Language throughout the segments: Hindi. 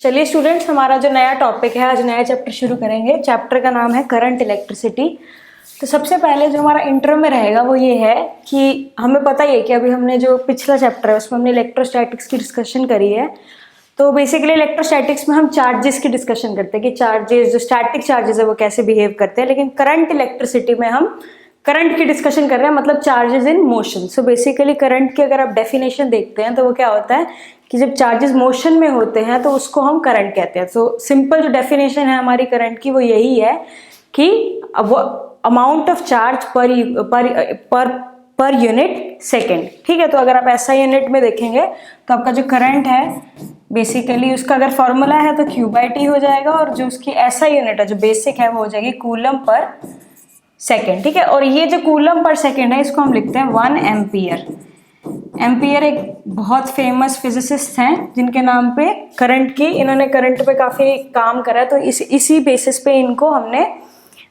चलिए स्टूडेंट्स, हमारा जो नया टॉपिक है, आज नया चैप्टर शुरू करेंगे। चैप्टर का नाम है करंट इलेक्ट्रिसिटी। तो सबसे पहले जो हमारा इंट्रो में रहेगा वो ये है कि हमें पता ही है कि अभी हमने जो पिछला चैप्टर है उसमें हमने इलेक्ट्रोस्टैटिक्स की डिस्कशन करी है। तो बेसिकली इलेक्ट्रोस्टैटिक्स में हम चार्जेस की डिस्कशन करते हैं कि चार्जेस, जो स्टैटिक चार्जेस है वो कैसे बिहेव करते हैं। लेकिन करंट इलेक्ट्रिसिटी में हम करंट की डिस्कशन कर रहे हैं, मतलब charges in motion. So basically current की अगर आप डेफिनेशन देखते हैं तो वो क्या होता है कि जब चार्जेस मोशन में होते हैं तो उसको हम करंट कहते हैं। तो सिंपल जो डेफिनेशन है हमारी करंट की वो यही है कि वो amount of charge per unit second. ठीक है, तो अगर आप ऐसा यूनिट में देखेंगे तो आपका जो करंट है बेसिकली उसका अगर फॉर्मूला है तो Q/T हो जाएगा, और जो उसकी ऐसा यूनिट है जो बेसिक है वो हो जाएगी कूलम पर सेकेंड। ठीक है, और ये जो कूलम पर सेकेंड है इसको हम लिखते हैं 1 एम्पियर। एम्पियर एक बहुत फेमस फिजिसिस्ट हैं जिनके नाम पे करंट की, इन्होंने करंट पे काफ़ी काम करा है, तो इसी बेसिस पे इनको हमने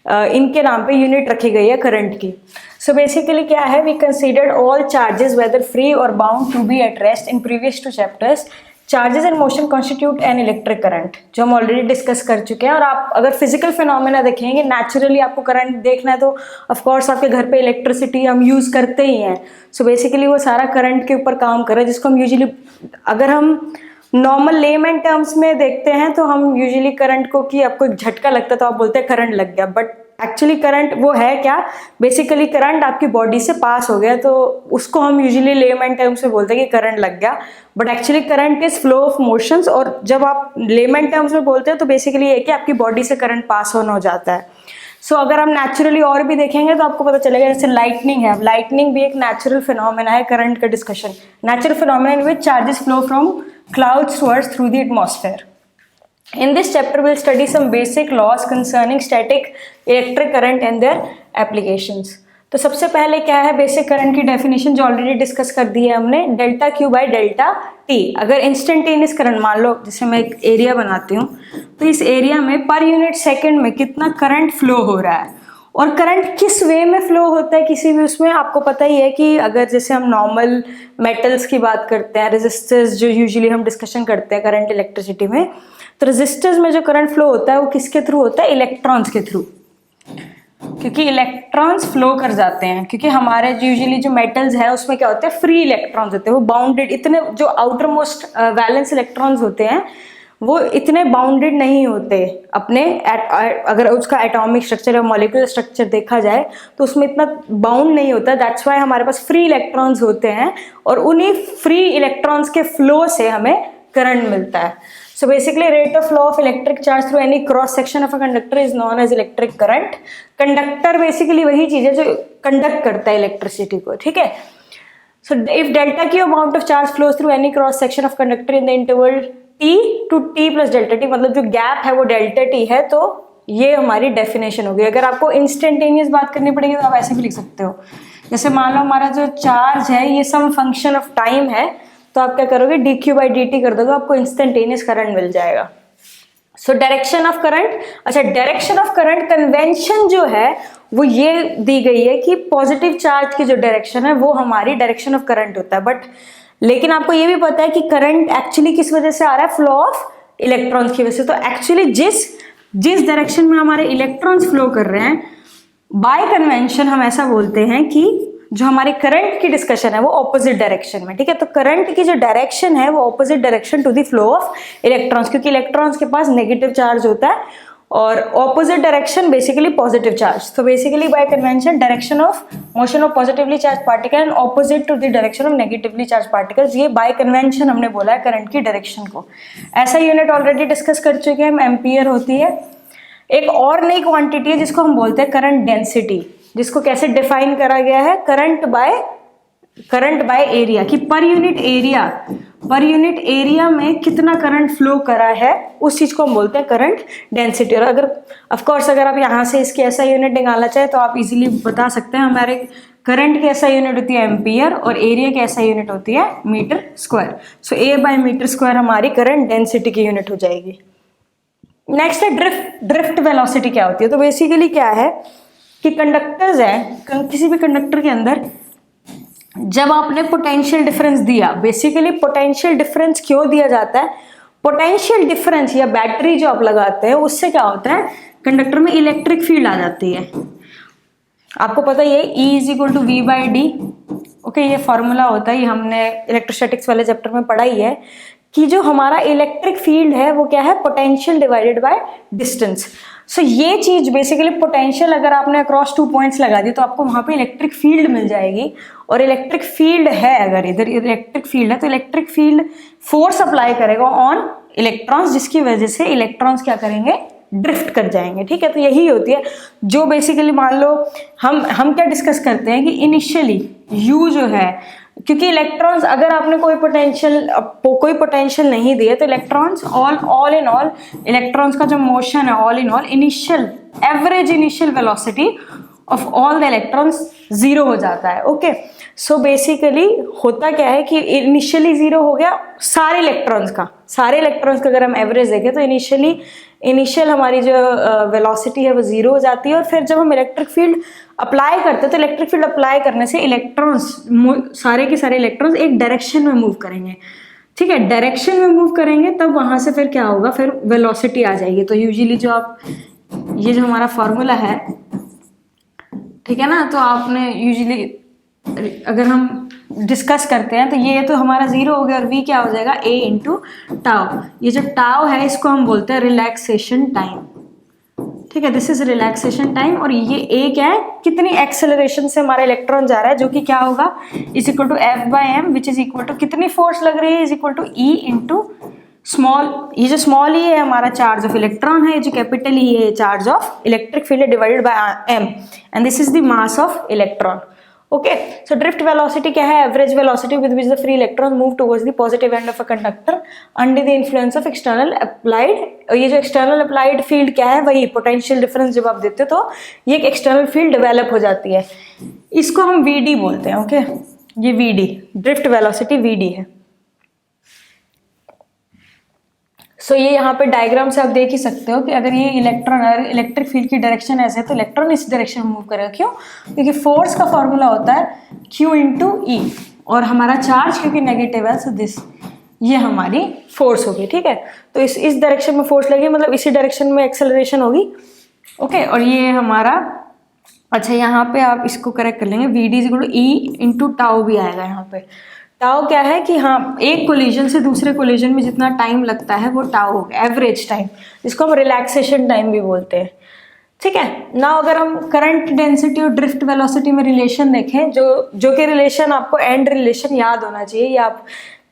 इनके नाम पे यूनिट रखी गई है करंट की। सो बेसिकली क्या है, we considered all charges whether free और bound to be at rest in previous 2 chapters. Charges in motion constitute an electric current, जो हम ऑलरेडी डिस्कस कर चुके हैं। और आप अगर फिजिकल फिनोमेना देखेंगे, नेचुरली आपको करंट देखना है तो ऑफकोर्स आपके घर पे इलेक्ट्रिसिटी हम यूज़ करते ही हैं। सो बेसिकली वो सारा करंट के ऊपर काम कर रहा है, जिसको हम यूजुअली, अगर हम नॉर्मल लेमैन टर्म्स में देखते हैं तो हम यूजुअली करंट को कि आपको एक झटका लगता है तो आप बोलते हैं करंट लग गया, बट एक्चुअली करंट वो है क्या, बेसिकली करंट आपकी बॉडी से पास हो गया तो उसको हम यूजुअली लेमैन टर्म्स में बोलते हैं कि करंट लग गया। But actually current is flow of motions, और जब आप लेमैन टर्म्स में बोलते हैं तो बेसिकली ये कि आपकी बॉडी से करंट पास ऑन हो जाता है। सो अगर हम नेचुरली और भी देखेंगे तो आपको पता चलेगा, जैसे लाइटनिंग है, लाइटनिंग भी एक नेचुरल फिनोमेना है करंट का discussion. Natural phenomena in which charges flow from clouds to earth through the atmosphere. In this chapter we'll study some basic laws concerning static electric current and their applications. तो सबसे पहले क्या है बेसिक करंट की डेफिनेशन, जो ऑलरेडी डिस्कस कर दी है हमने, डेल्टा Q/Δt। अगर इंस्टेंटेनियस करंट, मान लो जैसे मैं एक एरिया बनाती हूँ तो इस एरिया में पर यूनिट सेकेंड में कितना करंट फ्लो हो रहा है, और करंट किस वे में फ्लो होता है किसी भी उसमें, आपको पता ही है कि अगर जैसे हम नॉर्मल मेटल्स की बात करते हैं, रेजिस्टर्स जो यूजुअली हम डिस्कशन करते हैं करंट इलेक्ट्रिसिटी में, तो रेजिस्टर्स में जो करंट फ्लो होता है वो किसके थ्रू होता है, इलेक्ट्रॉन्स के थ्रू, क्योंकि इलेक्ट्रॉन्स फ्लो कर जाते हैं। क्योंकि हमारे यूजुअली जो मेटल्स है उसमें क्या होते हैं, फ्री इलेक्ट्रॉन्स होते हैं, वो बाउंडेड, इतने जो आउटर मोस्ट वैलेंस इलेक्ट्रॉन्स होते हैं वो इतने बाउंडेड नहीं होते अपने अगर उसका एटॉमिक स्ट्रक्चर या मॉलिक्यूलर स्ट्रक्चर देखा जाए तो उसमें इतना बाउंड नहीं होता। दैट्स वाई हमारे पास फ्री इलेक्ट्रॉन्स होते हैं, और उन्हीं फ्री इलेक्ट्रॉन्स के फ्लो से हमें करंट मिलता है। So basically rate of flow of electric charge through any cross section of a conductor is known as electric current. Conductor basically वही चीज़ है जो कंडक्ट करता है इलेक्ट्रिसिटी को। ठीक है, so if delta Q amount of charge flows through any cross section of conductor in the interval T to T plus delta T, मतलब जो गैप है वो डेल्टा T है, तो ये हमारी डेफिनेशन होगी। अगर आपको इंस्टेंटेनियस बात करनी पड़ेगी तो आप ऐसे भी लिख सकते हो, जैसे मान लो हमारा जो चार्ज है ये सम फंक्शन ऑफ टाइम है, तो आप क्या करोगे dQ/dt कर दोगे, आपको इंस्टेंटेनियस करंट मिल जाएगा। सो डायरेक्शन ऑफ करंट, अच्छा डायरेक्शन ऑफ करंट कन्वेंशन जो है वो ये दी गई है कि पॉजिटिव चार्ज की जो डायरेक्शन है वो हमारी डायरेक्शन ऑफ करंट होता है। बट लेकिन आपको ये भी पता है कि करंट एक्चुअली किस वजह से आ रहा है, फ्लो ऑफ इलेक्ट्रॉन्स की वजह से। तो एक्चुअली जिस डायरेक्शन में हमारे इलेक्ट्रॉन्स फ्लो कर रहे हैं, बाय कन्वेंशन हम ऐसा बोलते हैं कि जो हमारे करंट की डिस्कशन है वो ऑपोजिट डायरेक्शन में। ठीक है, तो करंट की जो डायरेक्शन है वो opposite direction to the flow of electrons, क्योंकि इलेक्ट्रॉन्स के पास नेगेटिव चार्ज होता है और opposite direction basically positive charge. तो basically by convention direction of motion of positively charge particle and opposite to the direction of negatively charge particles, ये बाय कन्वेंशन हमने बोला है करंट की डायरेक्शन को। ऐसा यूनिट ऑलरेडी डिस्कस कर चुके हैं हम, एम्पियर होती है। एक और नई क्वांटिटी है जिसको हम बोलते हैं करंट डेंसिटी, जिसको कैसे डिफाइन करा गया है, करंट बाय एरिया, कि पर यूनिट एरिया में कितना करंट फ्लो करा है उस चीज को हम बोलते हैं करंट डेंसिटी। और अगर ऑफकोर्स अगर आप यहाँ से इसकी ऐसा यूनिट निकालना चाहे तो आप इजीली बता सकते हैं, हमारे करंट की ऐसा यूनिट होती है एम्पियर और एरिया की ऐसा यूनिट होती है मीटर स्क्वायर। सो A/मीटर स्क्वायर हमारी करंट डेंसिटी की यूनिट हो जाएगी। नेक्स्ट है ड्रिफ्ट वेलोसिटी क्या होती है। तो बेसिकली क्या है कि कंडक्टर्स है, किसी भी कंडक्टर के अंदर जब आपने पोटेंशियल डिफरेंस दिया, बेसिकली पोटेंशियल डिफरेंस क्यों दिया जाता है, पोटेंशियल डिफरेंस या बैटरी जो आप लगाते हैं उससे क्या होता है, कंडक्टर में इलेक्ट्रिक फील्ड आ जाती है। आपको पता ही है E is equal to V by D. Okay, ये फॉर्मूला होता है, ये हमने इलेक्ट्रोस्टैटिक्स वाले चैप्टर में पढ़ा ही है कि जो हमारा इलेक्ट्रिक फील्ड है वो क्या है, पोटेंशियल डिवाइडेड बाय डिस्टेंस। सो ये चीज बेसिकली पोटेंशियल अगर आपने अक्रॉस 2 पॉइंट्स लगा दी तो आपको वहां पे इलेक्ट्रिक फील्ड मिल जाएगी। और इलेक्ट्रिक फील्ड है, अगर इधर इलेक्ट्रिक फील्ड है तो इलेक्ट्रिक फील्ड फोर्स अप्लाई करेगा ऑन इलेक्ट्रॉन्स, जिसकी वजह से इलेक्ट्रॉन्स क्या करेंगे, ड्रिफ्ट कर जाएंगे। ठीक है, तो यही होती है जो बेसिकली मान लो हम क्या डिस्कस करते हैं कि इनिशियली यू जो है, क्योंकि इलेक्ट्रॉन्स अगर आपने कोई पोटेंशियल नहीं दिया तो electrons all in all electrons का जो मोशन है all in all initial average initial velocity of all the electrons zero हो जाता है। ओके, सो बेसिकली होता क्या है कि इनिशियली जीरो हो गया सारे इलेक्ट्रॉन्स का अगर हम एवरेज देखें तो इनिशियल हमारी जो वेलोसिटी है वो जीरो हो जाती है। और फिर जब हम इलेक्ट्रिक फील्ड अप्लाई करते हैं तो इलेक्ट्रिक फील्ड अप्लाई करने से इलेक्ट्रॉन्स सारे के सारे इलेक्ट्रॉन्स एक डायरेक्शन में मूव करेंगे। ठीक है, डायरेक्शन में मूव करेंगे तब वहां से फिर क्या होगा, फिर वेलोसिटी आ जाएगी। तो यूजुअली ये जो हमारा फॉर्मूला है, ठीक है ना, तो आपने यूजुअली अगर हम डिस्कस करते हैं तो ये तो हमारा जीरो हो गया और v क्या हो जाएगा, a इंटू टाउ। ये जो टाउ है इसको हम बोलते हैं रिलैक्सेशन टाइम। ठीक है, दिस इज रिलैक्सेशन टाइम। और ये a क्या है, कितनी एक्सेलरेशन से हमारा इलेक्ट्रॉन जा रहा है, जो कि क्या होगा, is equal to F by M, which is equal to कितनी फोर्स लग रही है, is equal to E into small, ये जो स्मॉल ई है हमारा चार्ज ऑफ इलेक्ट्रॉन है, जो कैपिटल ई है charge of electric field divided by M, and this is the mass of electron. Okay, so drift velocity क्या है, average velocity with which the free electron move towards the positive end of a conductor under the influence of external applied. और ये जो एक्सटर्नल अप्लाइड फील्ड क्या है, वही पोटेंशियल डिफरेंस जब आप देते हो तो ये एक एक्सटर्नल फील्ड डेवलप हो जाती है, इसको हम वीडी बोलते हैं। ओके, ये वीडी ड्रिफ्ट वेलोसिटी वीडी है। सो ये यहाँ पे डायग्राम से आप देख ही सकते हो कि अगर ये इलेक्ट्रिक फील्ड की डायरेक्शन ऐसे है तो इलेक्ट्रॉन इस डायरेक्शन में मूव करेगा। क्यों, क्योंकि फोर्स का फॉर्मूला होता है Q इंटू ई, और हमारा चार्ज क्योंकि नेगेटिव है, सो दिस ये हमारी फोर्स होगी। ठीक है, तो इस डायरेक्शन में फोर्स लगी, मतलब इसी डायरेक्शन में एक्सेलरेशन होगी। ओके, और ये हमारा, अच्छा यहाँ पे आप इसको करेक्ट कर लेंगे, V D is equal to E into tau भी आएगा। यहाँ पे टाउ क्या है कि हाँ, एक कोलिजन से दूसरे कोलिजन में जितना टाइम लगता है वो टाउ होगा, एवरेज टाइम, जिसको हम रिलैक्सेशन टाइम भी बोलते हैं। ठीक है ना, अगर हम करंट डेंसिटी और ड्रिफ्ट वेलोसिटी में रिलेशन देखें, जो कि रिलेशन आपको एंड रिलेशन याद होना चाहिए, या आप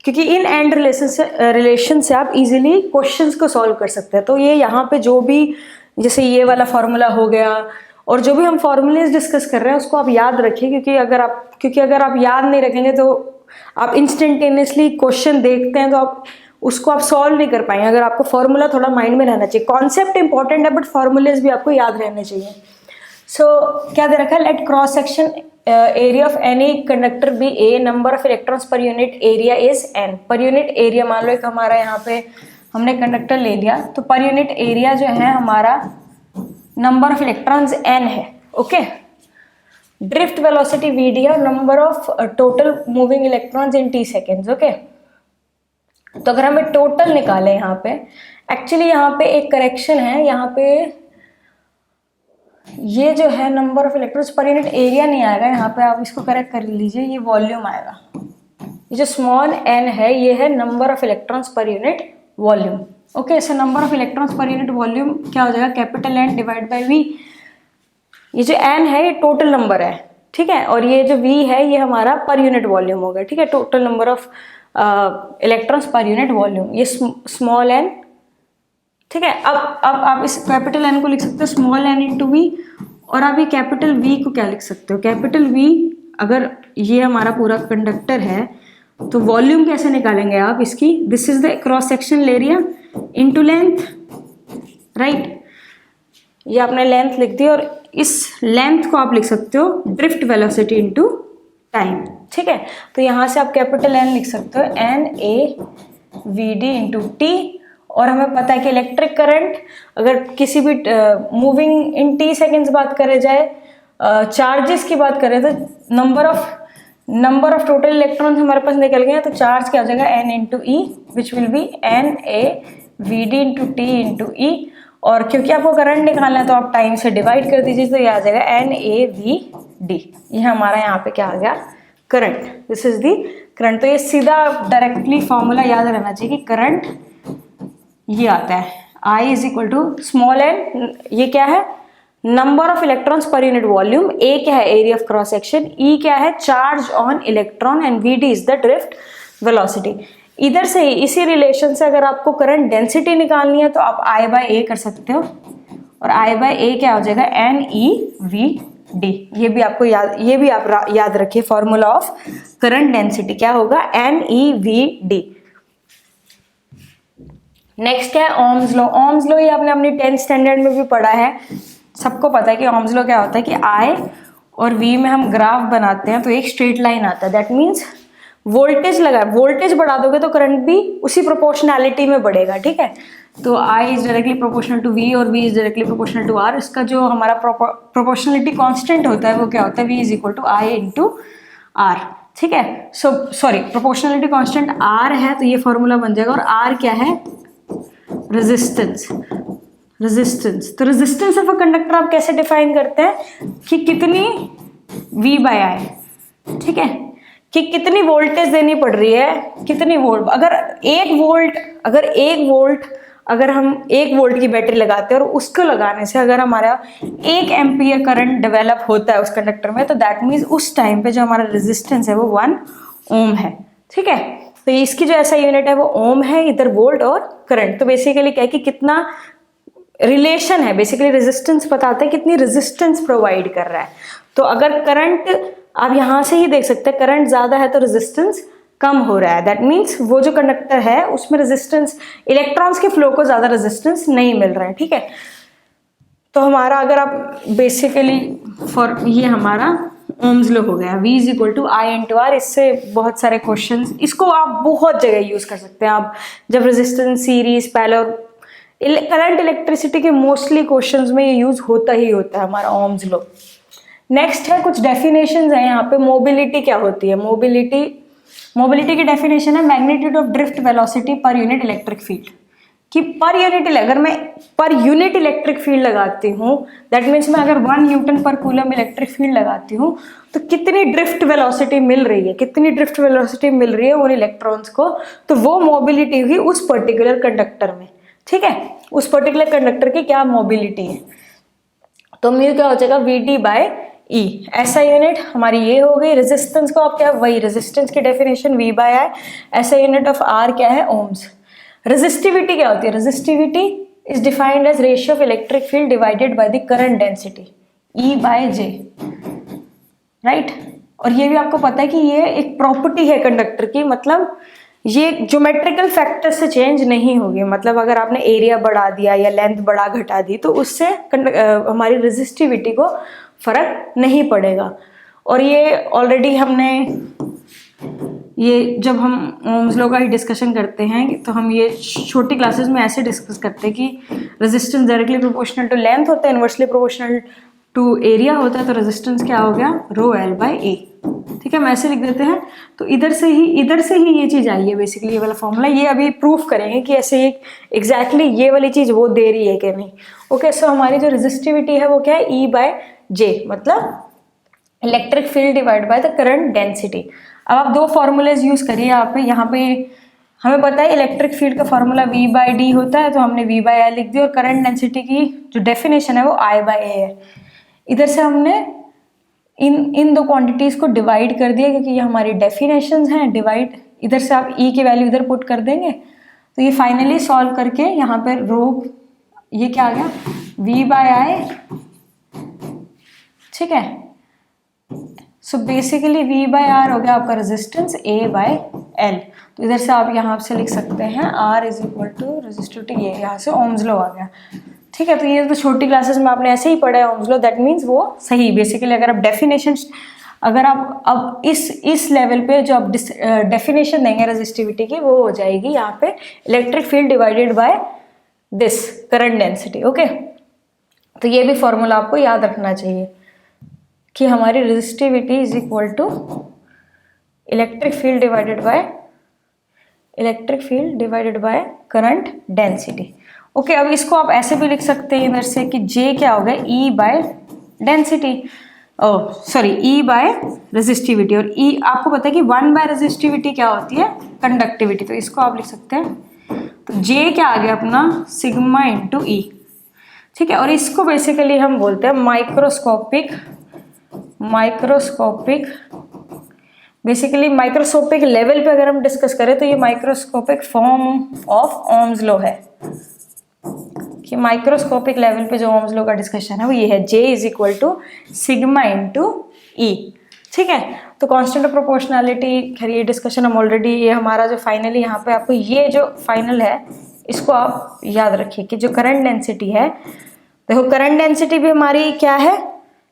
क्योंकि इन एंड रिलेशन से आप इजीली क्वेश्चंस को सॉल्व कर सकते हैं। तो ये यहाँ पे जो भी, जैसे ये वाला फॉर्मूला हो गया और जो भी हम फॉर्मूलेज डिस्कस कर रहे हैं उसको आप याद रखिए, क्योंकि अगर आप याद नहीं रखेंगे तो आप इंस्टेंटेनियसली क्वेश्चन देखते हैं तो आप उसको आप सॉल्व नहीं कर पाएंगे। अगर आपको फॉर्मूला थोड़ा माइंड में रहना चाहिए, कॉन्सेप्ट इंपॉर्टेंट है बट फॉर्मूलेज भी आपको याद रहने चाहिए। सो क्या दे रखा है, let cross section area of any conductor be A, number of electrons per unit area is N. Per unit area मान लो एक हमारा यहाँ पे हमने कंडक्टर ले लिया, तो पर यूनिट एरिया जो है हमारा नंबर ऑफ इलेक्ट्रॉन्स एन है। Okay, drift velocity V D है, number of total moving electrons in T seconds. Okay, तो अगर हमें टोटल निकाले यहाँ पे, एक्चुअली यहाँ पे एक करेक्शन है, यहाँ पे ये जो है number of electrons per unit area नहीं आएगा, यहाँ पे आप इसको करेक्ट कर लीजिए, ये वॉल्यूम आएगा। ये जो स्मॉल एन है ये है number of electrons per unit volume. Okay, so number of electrons per unit volume क्या हो जाएगा, capital N divide by V. ये जो एन है ये टोटल नंबर है, ठीक है, और ये जो वी है ये हमारा पर यूनिट वॉल्यूम होगा। ठीक है, total number of electrons per unit volume, ये स्मॉल एन। ठीक है, अब आप इस कैपिटल एन को लिख सकते हो स्मॉल एन इंटू वी, और आप ये कैपिटल वी को क्या लिख सकते हो, कैपिटल वी, अगर ये हमारा पूरा कंडक्टर है तो वॉल्यूम कैसे निकालेंगे आप इसकी, this is the cross sectional area into length, right. ये आपने लेंथ लिख दी और इस लेंथ को आप लिख सकते हो ड्रिफ्ट वेलोसिटी इनटू टाइम। ठीक है, तो यहाँ से आप कैपिटल एन लिख सकते हो N A V D into T, और हमें पता है कि इलेक्ट्रिक करंट अगर किसी भी मूविंग इन टी सेकेंड्स बात करे जाए, चार्जेस की बात करें तो number of number of total electrons हमारे पास निकल गए हैं, तो चार्ज क्या हो जाएगा n into E, which will be N A V D into T into E, और क्योंकि आपको करंट निकालना है तो आप टाइम से डिवाइड कर दीजिए, तो ये आ जाएगा एन ए वी डी। ये हमारा यहाँ पे क्या आ गया, current. This is the current. तो ये सीधा डायरेक्टली फॉर्मूला याद रहना चाहिए कि करंट ये आता है I is equal to small n, ये क्या है, number of electrons per unit volume, A क्या है, area of cross section, E क्या है, charge on electron, and VD is the drift velocity. इधर से ही इसी रिलेशन से अगर आपको करंट डेंसिटी निकालनी है तो आप I बाय A कर सकते हो, और I बाय A क्या हो जाएगा, NEVD। ये भी आपको आप याद रखिए, फॉर्मूला ऑफ करंट डेंसिटी क्या होगा, NEVD। नेक्स्ट है ओम्स लॉ। ओम्स लॉ ये आपने अपनी 10th स्टैंडर्ड में भी पढ़ा है, सबको पता है कि ओम्स लॉ क्या होता है कि I और V में हम ग्राफ बनाते हैं तो एक स्ट्रेट लाइन आता है, दैट मीन्स वोल्टेज लगा, वोल्टेज बढ़ा दोगे तो करंट भी उसी प्रोपोर्शनैलिटी में बढ़ेगा, ठीक है। तो I is directly proportional to V और V is directly proportional to R। इसका जो हमारा प्रोपोर्शनलिटी कांस्टेंट होता है वो क्या होता है, V is equal to I into R, ठीक है। सॉरी प्रोपोर्शनलिटी कांस्टेंट R है, तो ये फॉर्मूला बन जाएगा, और R क्या है, रेजिस्टेंस। तो रेजिस्टेंस ऑफ अ कंडक्टर आप कैसे डिफाइन करते हैं कि कितनी V बाय I, ठीक है, कि कितनी वोल्टेज देनी पड़ रही है, कितनी वोल्ट, अगर हम 1 वोल्ट की बैटरी लगाते हैं और उसको लगाने से अगर हमारा 1 एम्पियर करंट डेवलप होता है उस कंडक्टर में, तो दैट मीन्स उस टाइम पे जो हमारा रेजिस्टेंस है वो 1 ओम है, ठीक है। तो इसकी जो ऐसा यूनिट है वो ओम है, इधर वोल्ट और करंट। तो बेसिकली क्या है कि कितना रिलेशन है, बेसिकली रेजिस्टेंस बताता है कितनी रेजिस्टेंस प्रोवाइड कर रहा है। तो अगर करंट, आप यहाँ से ही देख सकते हैं, करंट ज़्यादा है तो रेजिस्टेंस कम हो रहा है, दैट मीन्स वो जो कंडक्टर है उसमें रेजिस्टेंस, इलेक्ट्रॉन्स के फ्लो को ज़्यादा रेजिस्टेंस नहीं मिल रहा है, ठीक है। तो हमारा अगर आप बेसिकली ये हमारा ओम्स लॉ हो गया, V is equal to I into R। इससे बहुत सारे क्वेश्चंस, इसको आप बहुत जगह यूज़ कर सकते हैं, आप जब resistance, series, parallel, current, electricity के मोस्टली क्वेश्चंस में ये यूज होता ही होता है हमारा ओम्स लॉ। नेक्स्ट है कुछ डेफिनेशंस है यहाँ पे। मोबिलिटी क्या होती है, मोबिलिटी की डेफिनेशन है magnitude of drift velocity per unit electric field, कि अगर मैं पर यूनिट इलेक्ट्रिक फील्ड लगाती हूँ, दैट मीन्स मैं अगर 1 न्यूटन पर कूलम इलेक्ट्रिक फील्ड लगाती हूँ तो कितनी ड्रिफ्ट वेलोसिटी मिल रही है उन इलेक्ट्रॉन्स को, तो वो मोबिलिटी हुई उस पर्टिकुलर कंडक्टर में, ठीक है। उस पर्टिकुलर कंडक्टर की क्या मोबिलिटी है, तो म्यू क्या हो जाएगा, VD बाय E। ऐसा यूनिट हमारी ये हो गई। रेजिस्टेंस को आप क्या, वही रेजिस्टेंस की डेफिनेशन V बाय I। ऐसा यूनिट ऑफ R क्या है, ओम्स। रेजिस्टिविटी क्या होती है, resistivity is defined as ratio of electric field divided by the current density, E by J, right. और ये भी आपको पता है कि ये एक प्रॉपर्टी है कंडक्टर की, मतलब ये ज्योमेट्रिकल फैक्टर से चेंज नहीं होगी, मतलब अगर आपने एरिया बढ़ा दिया या लेंथ बढ़ा घटा दी तो उससे हमारी रेजिस्टिविटी को फर्क नहीं पड़ेगा। और ये ऑलरेडी हमने, ये जब हम ओम्स लॉ का ही डिस्कशन करते हैं तो हम ये छोटी क्लासेस में ऐसे डिस्कस करते हैं कि resistance directly proportional to length होता है, इनवर्सली प्रोपोर्शनल टू एरिया होता है, तो रेजिस्टेंस क्या हो गया, रो एल बाई ए, ठीक है। हम ऐसे लिख देते हैं। तो इधर से ही ये चीज़ आई है, बेसिकली ये वाला फॉर्मूला। ये अभी प्रूफ करेंगे कि ऐसे एग्जैक्टली ये वाली चीज़ वो दे रही है कि नहीं। ओके, सो हमारी जो रेजिस्टिविटी है वो क्या है, E बाय J, मतलब electric field divide by the current density. अब आप 2 फॉर्मूलेज यूज़ करिए यहाँ पे हमें पता है इलेक्ट्रिक फील्ड का फॉर्मूला V बाय D होता है, तो हमने V बाय I लिख दिया, और करंट डेंसिटी की जो डेफिनेशन है वो I बाय A है। इधर से हमने इन 2 क्वांटिटीज़ को डिवाइड कर दिया, क्योंकि ये हमारी डेफिनेशंस हैं। डिवाइड, इधर से आप E की वैल्यू इधर पुट कर देंगे, तो ये फाइनली सॉल्व करके यहाँ पर ये क्या आ गया, V बाय I, ठीक है। So basically V by R हो गया आपका रेजिस्टेंस, A बाय L। तो इधर से आप यहाँ से लिख सकते हैं R is equal to resistivity, ये यहाँ से ओम्स लॉ आ गया, ठीक है। तो ये तो छोटी क्लासेस में आपने ऐसे ही पढ़ा है ओम्स लॉ, दैट मीन्स वो सही। बेसिकली अगर आप डेफिनेशन, अगर आप अब इस लेवल पे जो आप डेफिनेशन देंगे रेजिस्टिविटी की, वो हो जाएगी यहाँ पे electric field divided by this current density. Okay, तो ये भी फॉर्मूला आपको याद रखना चाहिए कि हमारी resistivity is equal to electric field divided by current density. Okay, अब इसको आप ऐसे भी लिख सकते हैं इधर से कि जे क्या हो गया, ई by density, sorry E bye resistivity, और ई आपको पता है कि 1 बाय रेजिस्टिविटी क्या होती है, कंडक्टिविटी, तो इसको आप लिख सकते हैं। तो जे क्या आ गया अपना, सिग्मा इंटू ई, ठीक है। और इसको बेसिकली हम बोलते हैं बेसिकली माइक्रोस्कोपिक लेवल पे अगर हम डिस्कस करें तो ये microscopic form of Ohm's law है, कि माइक्रोस्कोपिक लेवल पे जो ओम्स लॉ का डिस्कशन है वो ये है, J is equal to sigma into E, ठीक है। तो कांस्टेंट ऑफ प्रोपोर्शनैलिटी, खैर ये डिस्कशन हम ऑलरेडी, ये हमारा जो फाइनली यहाँ पे आपको ये जो फाइनल है इसको आप याद रखिए कि जो करंट डेंसिटी है, देखो करंट डेंसिटी भी हमारी क्या है,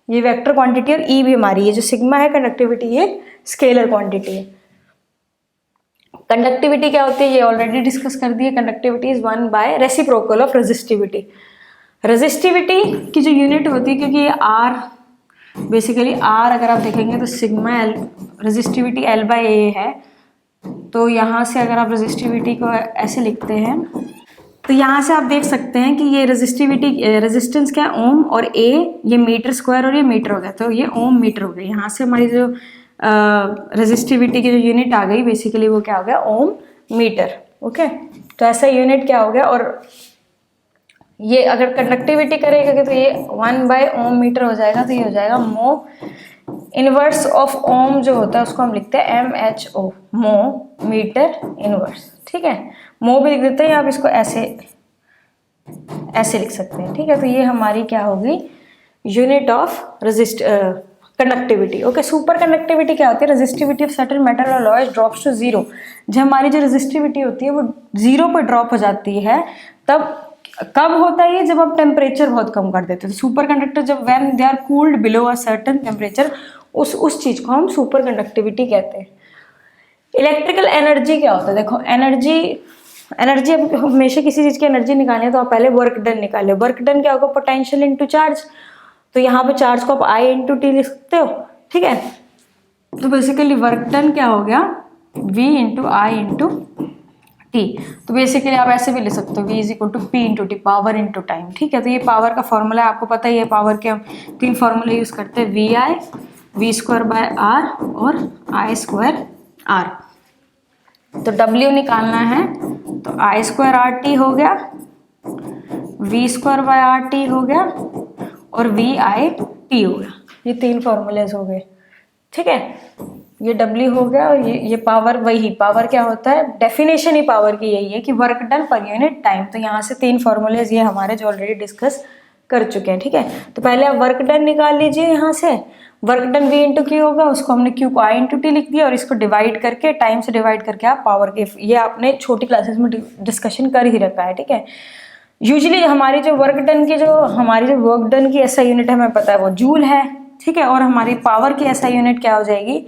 ये वेक्टर क्वांटिटी, और ई भी हमारी, ये जो सिग्मा है कंडक्टिविटी, ये स्केलर क्वांटिटी है। कंडक्टिविटी क्या होती है ये ऑलरेडी डिस्कस कर दी है, conductivity is 1 by reciprocal of resistivity. Resistivity की जो यूनिट होती है, क्योंकि ये आर, बेसिकली आर अगर आप देखेंगे तो sigma L, resistivity L by A है, तो यहाँ से अगर आप रेजिस्टिविटी को ऐसे लिखते हैं तो यहाँ से आप देख सकते हैं कि ये रेजिस्टेंस क्या है, ओम, और ए ये मीटर स्क्वायर और ये मीटर हो गया, तो ये ओम मीटर हो गया। यहाँ से हमारी जो रेजिस्टिविटी की जो यूनिट आ गई बेसिकली वो क्या हो गया, ओम मीटर। ओके, तो ऐसा यूनिट क्या हो गया, और ये अगर कंडक्टिविटी करेगा तो ये 1 बाय ओम मीटर हो जाएगा, तो ये हो जाएगा मो इनवर्स ऑफ ओम जो होता है उसको हम लिखते हैं MHO, मो मीटर इनवर्स, ठीक है। मो भी लिख देते हैं, आप इसको ऐसे लिख सकते हैं, ठीक है। तो ये हमारी क्या होगी, unit of conductivity. Okay, super conductivity क्या होती है, रेजिस्टिविटी ऑफ सर्टेन मेटल और अलॉयज ड्रॉप्स टू जीरो। जब हमारी जो रेजिस्टिविटी होती है वो जीरो पर ड्रॉप हो जाती है, तब कब होता है ये, जब आप टेम्परेचर बहुत कम कर देते हैं। तो सुपर कंडक्टर जब when they are cooled below a certain temperature, उस चीज को हम सुपर कंडक्टिविटी कहते हैं। इलेक्ट्रिकल एनर्जी क्या होता है, देखो एनर्जी अब हमेशा किसी चीज की एनर्जी निकालें तो आप पहले वर्क डन निकालें। वर्क डन क्या होगा, पोटेंशियल इनटू चार्ज, तो यहाँ पे चार्ज को आप I इंटू टी लिख सकते हो, ठीक है। तो बेसिकली वर्क डन क्या हो गया, V into I into T. तो बेसिकली आप ऐसे भी लिख सकते हो, V is equal to P into T, power into time, ठीक है। तो ये पावर का फॉर्मूला है, आपको पता ही है पावर के हम 3 फॉर्मूले यूज करते हैं, VI, V square by R और I स्क्वायर R। तो W निकालना है तो I स्क्वायर RT हो गया, V स्क्वायर बाय RT हो गया, और VIT हो गया। ये 3 फॉर्मूलेज हो गए, ठीक है। ये W हो गया, और ये पावर, वही पावर क्या होता है, डेफिनेशन ही पावर की यही है कि work done per unit time. तो यहाँ से 3 फॉर्मूलेज ये हमारे जो ऑलरेडी डिस्कस कर चुके हैं, ठीक है। तो पहले आप वर्क डन निकाल लीजिए, यहाँ से work done V into Q होगा, उसको हमने क्यू को I इंटू टी लिख दिया, और इसको डिवाइड करके टाइम से डिवाइड करके आप पावर के, ये आपने छोटी क्लासेस में डिस्कशन कर ही रखा है, ठीक है। यूजुअली हमारी जो वर्क डन की SI यूनिट हमें पता है वो जूल है, ठीक है। और हमारी पावर की SI यूनिट क्या हो जाएगी,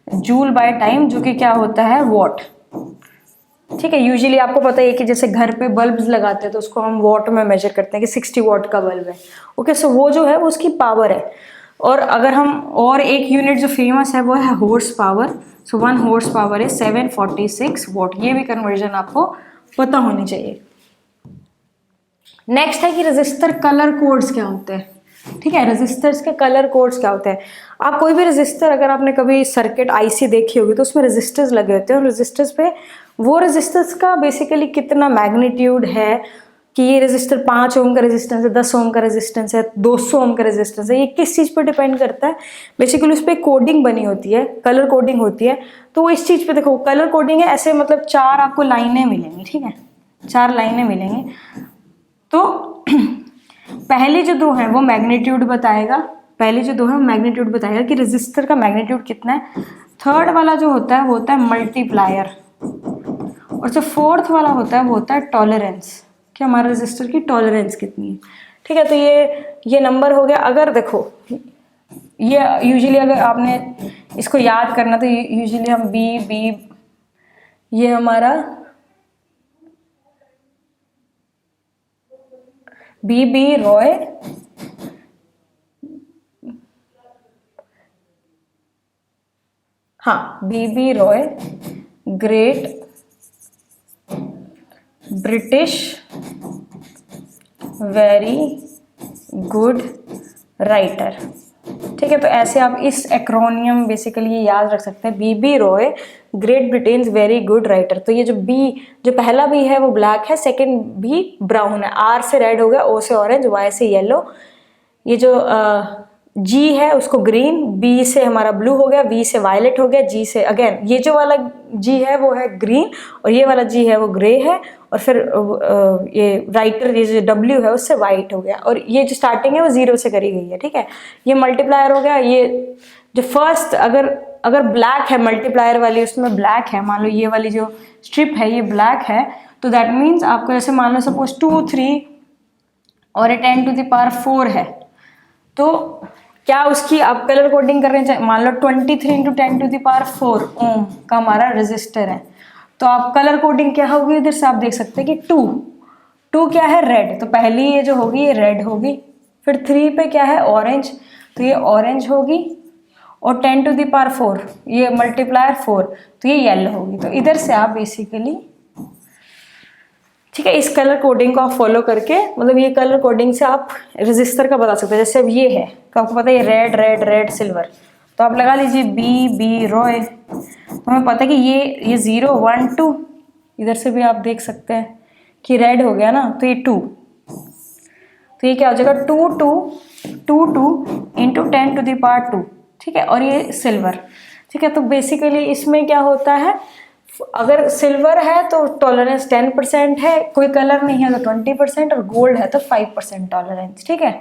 जूल बाय टाइम, जो कि क्या होता है, वॉट, ठीक है। यूजुअली आपको पता है कि जैसे घर पे बल्ब्स लगाते हैं तो उसको हम वॉट में मेजर करते हैं कि 60 वॉट का बल्ब है। ओके, सो वो जो है वो उसकी पावर है। और अगर हम और एक यूनिट जो फेमस है वो है हॉर्स पावर। सो 1 हॉर्स पावर है 746 वॉट। ये भी कन्वर्जन आपको पता होनी चाहिए। नेक्स्ट है कि रजिस्टर कलर कोड्स क्या होते हैं, ठीक है। रजिस्टर्स के कलर कोड्स क्या होते हैं, आप कोई भी रजिस्टर, अगर आपने कभी सर्किट IC देखी होगी तो उसमें रजिस्टर्स लगे होते हैं, और रजिस्टर्स पे वो रजिस्टर्स का बेसिकली कितना मैग्नीट्यूड है, कि ये रजिस्टर 5 ओम का रेजिस्टेंस है, 10 ओम का रेजिस्टेंस है, 200 ओम का रेजिस्टेंस है, ये किस चीज़ पर डिपेंड करता है। बेसिकली उस पर कोडिंग बनी होती है, कलर कोडिंग होती है। तो वो इस चीज़ पे देखो, कलर कोडिंग है ऐसे, मतलब 4 आपको लाइनें मिलेंगी, ठीक है, 4 लाइनें मिलेंगी। तो पहले जो 2 हैं वो मैग्नीट्यूड बताएगा, कि रेजिस्टर का मैग्नीट्यूड कितना है। थर्ड वाला जो होता है वो होता है मल्टीप्लायर, और जो फोर्थ वाला होता है वो होता है टॉलरेंस, कि हमारे रेजिस्टर की टॉलरेंस कितनी है, ठीक है। तो ये नंबर हो गया। अगर देखो ये यूजुअली अगर आपने इसको याद करना तो यूजुअली हम बी ये हमारा बी रॉय, हाँ, BB Roy great British very good writer. ठीक है, तो ऐसे आप इस एक्रोनियम बेसिकली ये याद रख सकते हैं, BB Roy great Britain very good writer. तो ये जो बी, जो पहला बी है वो ब्लैक है, सेकंड बी ब्राउन है, आर से रेड हो गया, ओ से ऑरेंज, वाई से येलो, ये जो जी है उसको ग्रीन, बी से हमारा ब्लू हो गया, वी से वायलेट हो गया, जी से अगेन ये जो वाला जी है वो है ग्रीन, और ये वाला जी है वो ग्रे है, और फिर ये राइटर ये जो डब्ल्यू है उससे वाइट हो गया, और ये जो स्टार्टिंग है वो जीरो से करी गई है। ठीक है, ये मल्टीप्लायर हो गया। ये जो फर्स्ट अगर ब्लैक है मल्टीप्लायर वाली, उसमें ब्लैक है, मान लो ये वाली जो स्ट्रिप है ये ब्लैक है, तो दैट मीन्स आपको जैसे मान लो सपोज 2 3 और 10 to the power 4 है, तो क्या उसकी आप कलर कोडिंग कर रहे हैं, मान लो 23 into 10 to the power 4 ओम का हमारा रजिस्टर है, तो आप कलर कोडिंग क्या होगी, इधर से आप देख सकते हैं कि 2 क्या है, रेड, तो पहली ये जो होगी ये रेड होगी, फिर 3 पे क्या है, ऑरेंज, तो ये ऑरेंज होगी, और 10 to the power 4 ये मल्टीप्लायर 4, तो ये येलो होगी। तो इधर से आप बेसिकली, ठीक है, इस कलर कोडिंग को आप फॉलो करके, मतलब ये कलर कोडिंग से आप रजिस्टर का बता सकते हैं। जैसे अब ये है, तो आपको पता है ये रेड रेड रेड सिल्वर, तो आप लगा लीजिए बी रॉय, तो हमें पता है कि ये 0 1 2, इधर से भी आप देख सकते हैं कि रेड हो गया ना, तो ये 2, तो ये क्या हो जाएगा 2 इंटू 10 to the power 2। ठीक है, और ये सिल्वर। ठीक है, तो बेसिकली इसमें क्या होता है, अगर सिल्वर है तो टॉलरेंस 10% है, कोई कलर नहीं है तो 20%, और गोल्ड है तो 5% टॉलरेंस। ठीक है,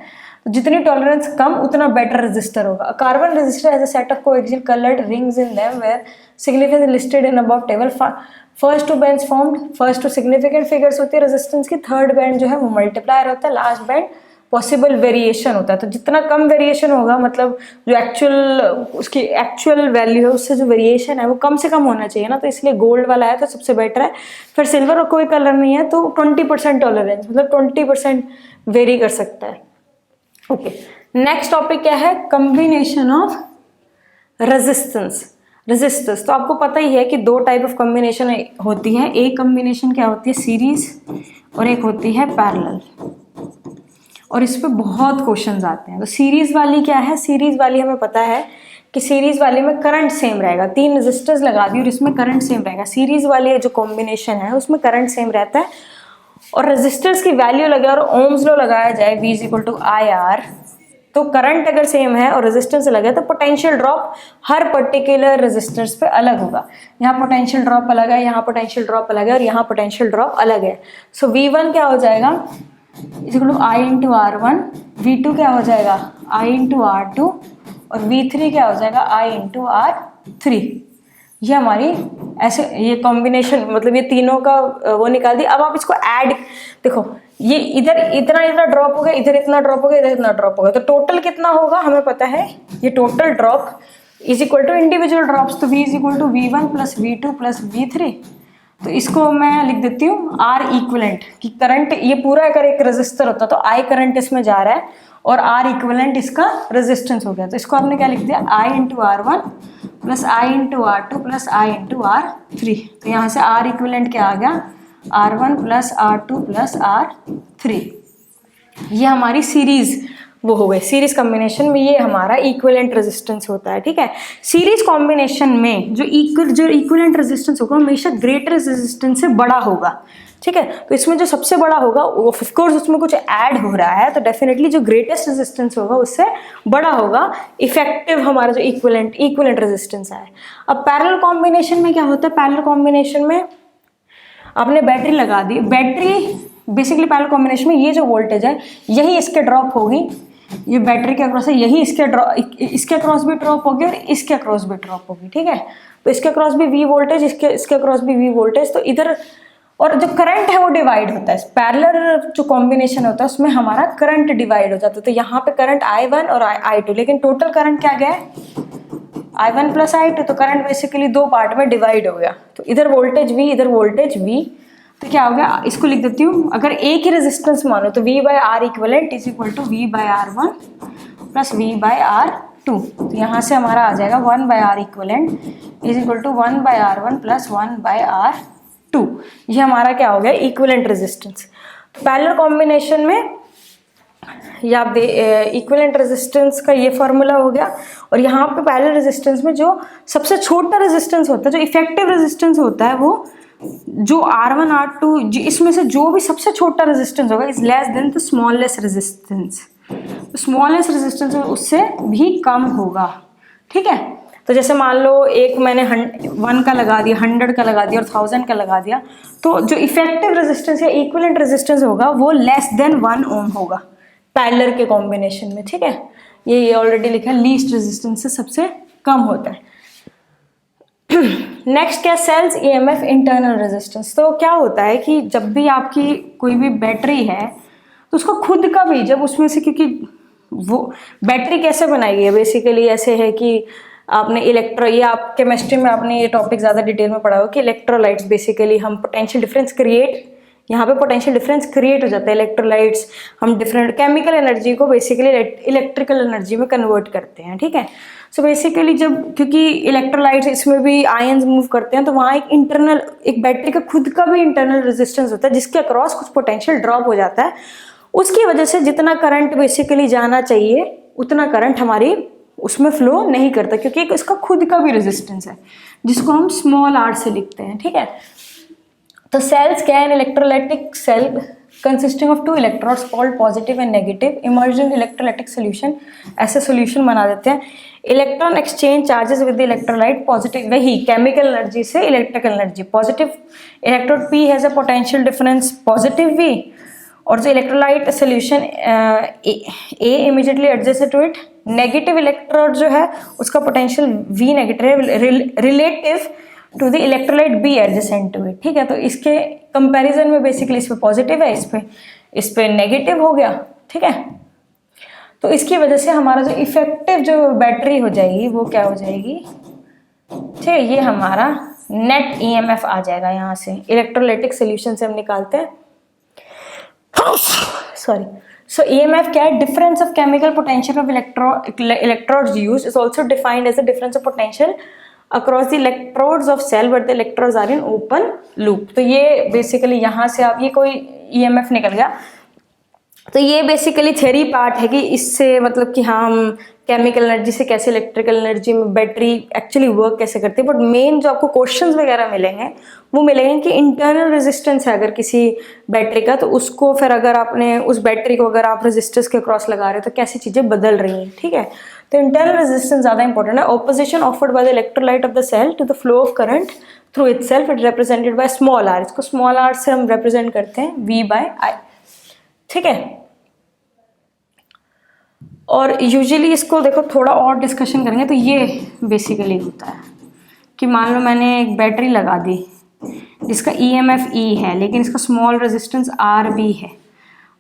तो जितनी टॉलरेंस कम उतना बेटर रजिस्टर होगा। Carbon resistor as a set of coaxial coloured rings in them where significance listed in above table. First 2 bands formed, first 2 significant figures होती है रेजिस्टेंस की, थर्ड बैंड जो है वो मल्टीप्लायर होता है, लास्ट बैंड पॉसिबल वेरिएशन होता है। तो जितना कम वेरिएशन होगा, मतलब जो एक्चुअल उसकी एक्चुअल वैल्यू है उससे जो वेरिएशन है वो कम से कम होना चाहिए ना, तो इसलिए गोल्ड वाला है तो सबसे बेटर है। फिर सिल्वर और कोई कलर नहीं है तो 20% टॉलरेंस, मतलब 20% वेरी कर सकता है। ओके, नेक्स्ट टॉपिक क्या है, कॉम्बिनेशन ऑफ रेजिस्टेंस। तो आपको पता ही है कि 2 टाइप ऑफ कॉम्बिनेशन होती है, एक कॉम्बिनेशन क्या होती है सीरीज, और एक होती है पैरेलल, और इस पे बहुत क्वेश्चंस आते हैं। तो सीरीज वाली क्या है, सीरीज वाली हमें पता है कि सीरीज वाले में करंट सेम रहेगा, 3 रेजिस्टर्स लगा दी और इसमें करंट सेम रहेगा। सीरीज वाली जो कॉम्बिनेशन है उसमें करंट सेम रहता है, और रेजिस्टर्स की वैल्यू लगे और ओम्स लॉ लगाया जाए V = IR, तो करंट अगर सेम है और रेजिस्टेंस लगे तो potential drop her particular resistors पे अलग होगा। यहाँ पोटेंशियल ड्रॉप अलग है, यहाँ पोटेंशियल ड्रॉप अलग है, और यहाँ पोटेंशियल ड्रॉप अलग है। सो V1 क्या हो जाएगा, I × R1, V2 क्या हो जाएगा I × R2, और V3 क्या हो जाएगा I × R3। ये हमारी ऐसे ये कॉम्बिनेशन, मतलब ये तीनों का वो निकाल दिया। अब आप इसको ऐड, देखो ये इधर इतना ड्रॉप हो गया, इधर इतना ड्रॉप हो गया, इधर इतना ड्रॉप हो गया, तो टोटल कितना होगा हमें पता है, ये टोटल ड्रॉप = इंडिविजुअल ड्रॉप्स, तो V = V1 + V2 + V3। तो इसको मैं लिख देती हूँ R इक्विवेलेंट, कि करंट ये पूरा अगर एक रेजिस्टर होता तो I करंट इसमें जा रहा है, और R इक्विवेलेंट इसका रेजिस्टेंस हो गया। तो इसको आपने क्या लिख दिया, I × R1 + I × R2 + I × R3। तो यहाँ से R इक्विवेलेंट क्या आ गया, R1 + R2 + R3। ये हमारी सीरीज वो हो गई। सीरीज कॉम्बिनेशन में ये हमारा इक्विवेलेंट रेजिस्टेंस होता है। ठीक है, सीरीज कॉम्बिनेशन में जो इक्विवेलेंट रेजिस्टेंस होगा हमेशा ग्रेटर रेजिस्टेंस से बड़ा होगा। ठीक है, तो इसमें जो सबसे बड़ा होगा ऑफ कोर्स उसमें कुछ ऐड हो रहा है, तो डेफिनेटली जो ग्रेटेस्ट रेजिस्टेंस होगा उससे बड़ा होगा इफेक्टिव हमारा जो इक्विवेलेंट रेजिस्टेंस है। अब पैरेलल कॉम्बिनेशन में क्या होता है, पैरेलल कॉम्बिनेशन में आपने बैटरी लगा दी, बैटरी बेसिकली पैरेलल कॉम्बिनेशन में ये जो वोल्टेज है यही इसके ड्रॉप होगी, ये बैटरी के अक्रॉस है, यही इसके अक्रॉस भी ड्रॉप होगी और इसके अक्रॉस भी ड्रॉप होगी। ठीक है, तो इसके अक्रॉस भी V वोल्टेज, इसके अक्रॉस भी V वोल्टेज, तो इधर, और जो करंट है वो डिवाइड होता है। पैरेलल जो कॉम्बिनेशन होता है उसमें हमारा करंट डिवाइड हो जाता है, तो यहाँ पे करंट I1 और I2, लेकिन टोटल करंट क्या गया है I1 + I2, तो करंट बेसिकली 2 पार्ट में डिवाइड हो गया। तो इधर वोल्टेज V, इधर वोल्टेज V, तो क्या हो गया, इसको लिख देती हूँ, अगर एक ही रेजिस्टेंस मानो तो V/R इक्विवेलेंट = V/R1 + V/R 2। तो यहाँ से हमारा आ जाएगा 1/R equivalent is equal to 1/R1 plus 1/R2। ये हमारा क्या हो गया, इक्विवेलेंट रेजिस्टेंस। तो पैरेलल कॉम्बिनेशन में या आप इक्विवेलेंट रेजिस्टेंस का ये फॉर्मूला हो गया। और यहाँ पे पैरेलल रेजिस्टेंस में जो सबसे छोटा रेजिस्टेंस होता है, जो इफेक्टिव रेजिस्टेंस होता है, वो जो R1 R2 इसमें से जो भी सबसे छोटा रेजिस्टेंस होगा is less than the smallest resistance. Smallest resistance उससे भी कम होगा, ठीक है। तो जैसे मान लो एक मैंने 1 का लगा दिया, 100 का लगा दिया और 1000 का लगा दिया, तो जो इफेक्टिव रेजिस्टेंस या इक्विवेलेंट रेजिस्टेंस होगा वो लेस देन 1 ओम होगा पैरेलल के कॉम्बिनेशन में, ठीक है। ये ऑलरेडी लिखा है, लीस्ट रेजिस्टेंस से सबसे कम होता है। नेक्स्ट क्या, सेल्स ईएमएफ इंटरनल रेजिस्टेंस। तो क्या होता है कि जब भी आपकी कोई भी बैटरी है तो उसको खुद का भी, जब उसमें से, क्योंकि वो बैटरी कैसे बनाई है, बेसिकली ऐसे है कि आपने ये आप केमिस्ट्री में आपने ये टॉपिक ज़्यादा डिटेल में पढ़ा हो कि इलेक्ट्रोलाइट्स, बेसिकली हम पोटेंशियल डिफरेंस क्रिएट, यहाँ पे पोटेंशियल डिफरेंस क्रिएट हो जाता है। इलेक्ट्रोलाइट्स हम डिफरेंट केमिकल एनर्जी को बेसिकली इलेक्ट्रिकल एनर्जी में कन्वर्ट करते हैं, ठीक है। सो बेसिकली जब, क्योंकि इलेक्ट्रोलाइट्स इसमें भी आयंस मूव करते हैं, तो वहाँ एक इंटरनल, एक बैटरी का खुद का भी इंटरनल रेजिस्टेंस होता है जिसके अक्रॉस कुछ पोटेंशियल ड्रॉप हो जाता है। उसकी वजह से जितना करंट बेसिकली जाना चाहिए उतना करंट हमारी उसमें फ्लो नहीं करता, क्योंकि एक इसका खुद का भी रेजिस्टेंस है जिसको हम स्मॉल r से लिखते हैं, ठीक है। तो सेल्स क्या है, electrolytic cell consisting of 2 electrodes called positive and negative emerge in electrolytic solution. ऐसे सोल्यूशन बना देते हैं। Electron exchange charges with the electrolyte, positive, वही केमिकल एनर्जी से electrical energy. Positive electrode P has a potential difference positive V, और जो electrolyte solution A immediately adjacent to it. Negative electrode जो है उसका potential V negative relative to the electrolyte B adjacent to it, ठीक है। तो इसके कंपैरिजन में बेसिकली इस पे पॉजिटिव है, इस पे नेगेटिव हो गया, ठीक है। तो इसकी वजह से हमारा जो इफेक्टिव जो बैटरी हो जाएगी वो क्या हो जाएगी, ठीक है, ये हमारा नेट ईएमएफ आ जाएगा। यहाँ से इलेक्ट्रोलाइटिक सोल्यूशन से हम निकालते हैं, सॉरी। सो ईएमएफ क्या है, difference of chemical potential of electrodes used is also defined as the difference of potential across the electrodes of cell but the electrodes are in open loop. तो ये बेसिकली यहाँ से आप, ये कोई ईएमएफ निकल गया, तो ये बेसिकली थ्योरी पार्ट है कि इससे मतलब कि हाँ, हम केमिकल एनर्जी से कैसे इलेक्ट्रिकल एनर्जी में बैटरी एक्चुअली वर्क कैसे करती है। बट मेन जो आपको क्वेश्चंस वगैरह मिलेंगे वो मिलेंगे कि इंटरनल रेजिस्टेंस है अगर किसी बैटरी का, तो उसको फिर अगर आपने उस बैटरी को अगर आप रेजिस्टेंस के क्रॉस लगा रहे हो तो कैसी चीज़ें बदल रही हैं, ठीक है। तो इंटरनल रेजिस्टेंस ज़्यादा इंपॉर्टेंट है। Opposition offered by the electrolyte of the cell to the flow of current through itself, it represented by small r। इसको स्मॉल r से हम रिप्रेजेंट करते हैं V/I, ठीक है। और यूजुअली इसको देखो थोड़ा और डिस्कशन करेंगे तो ये बेसिकली होता है कि मान लो मैंने एक बैटरी लगा दी जिसका EMF E है, लेकिन इसका स्मॉल रेजिस्टेंस R भी है,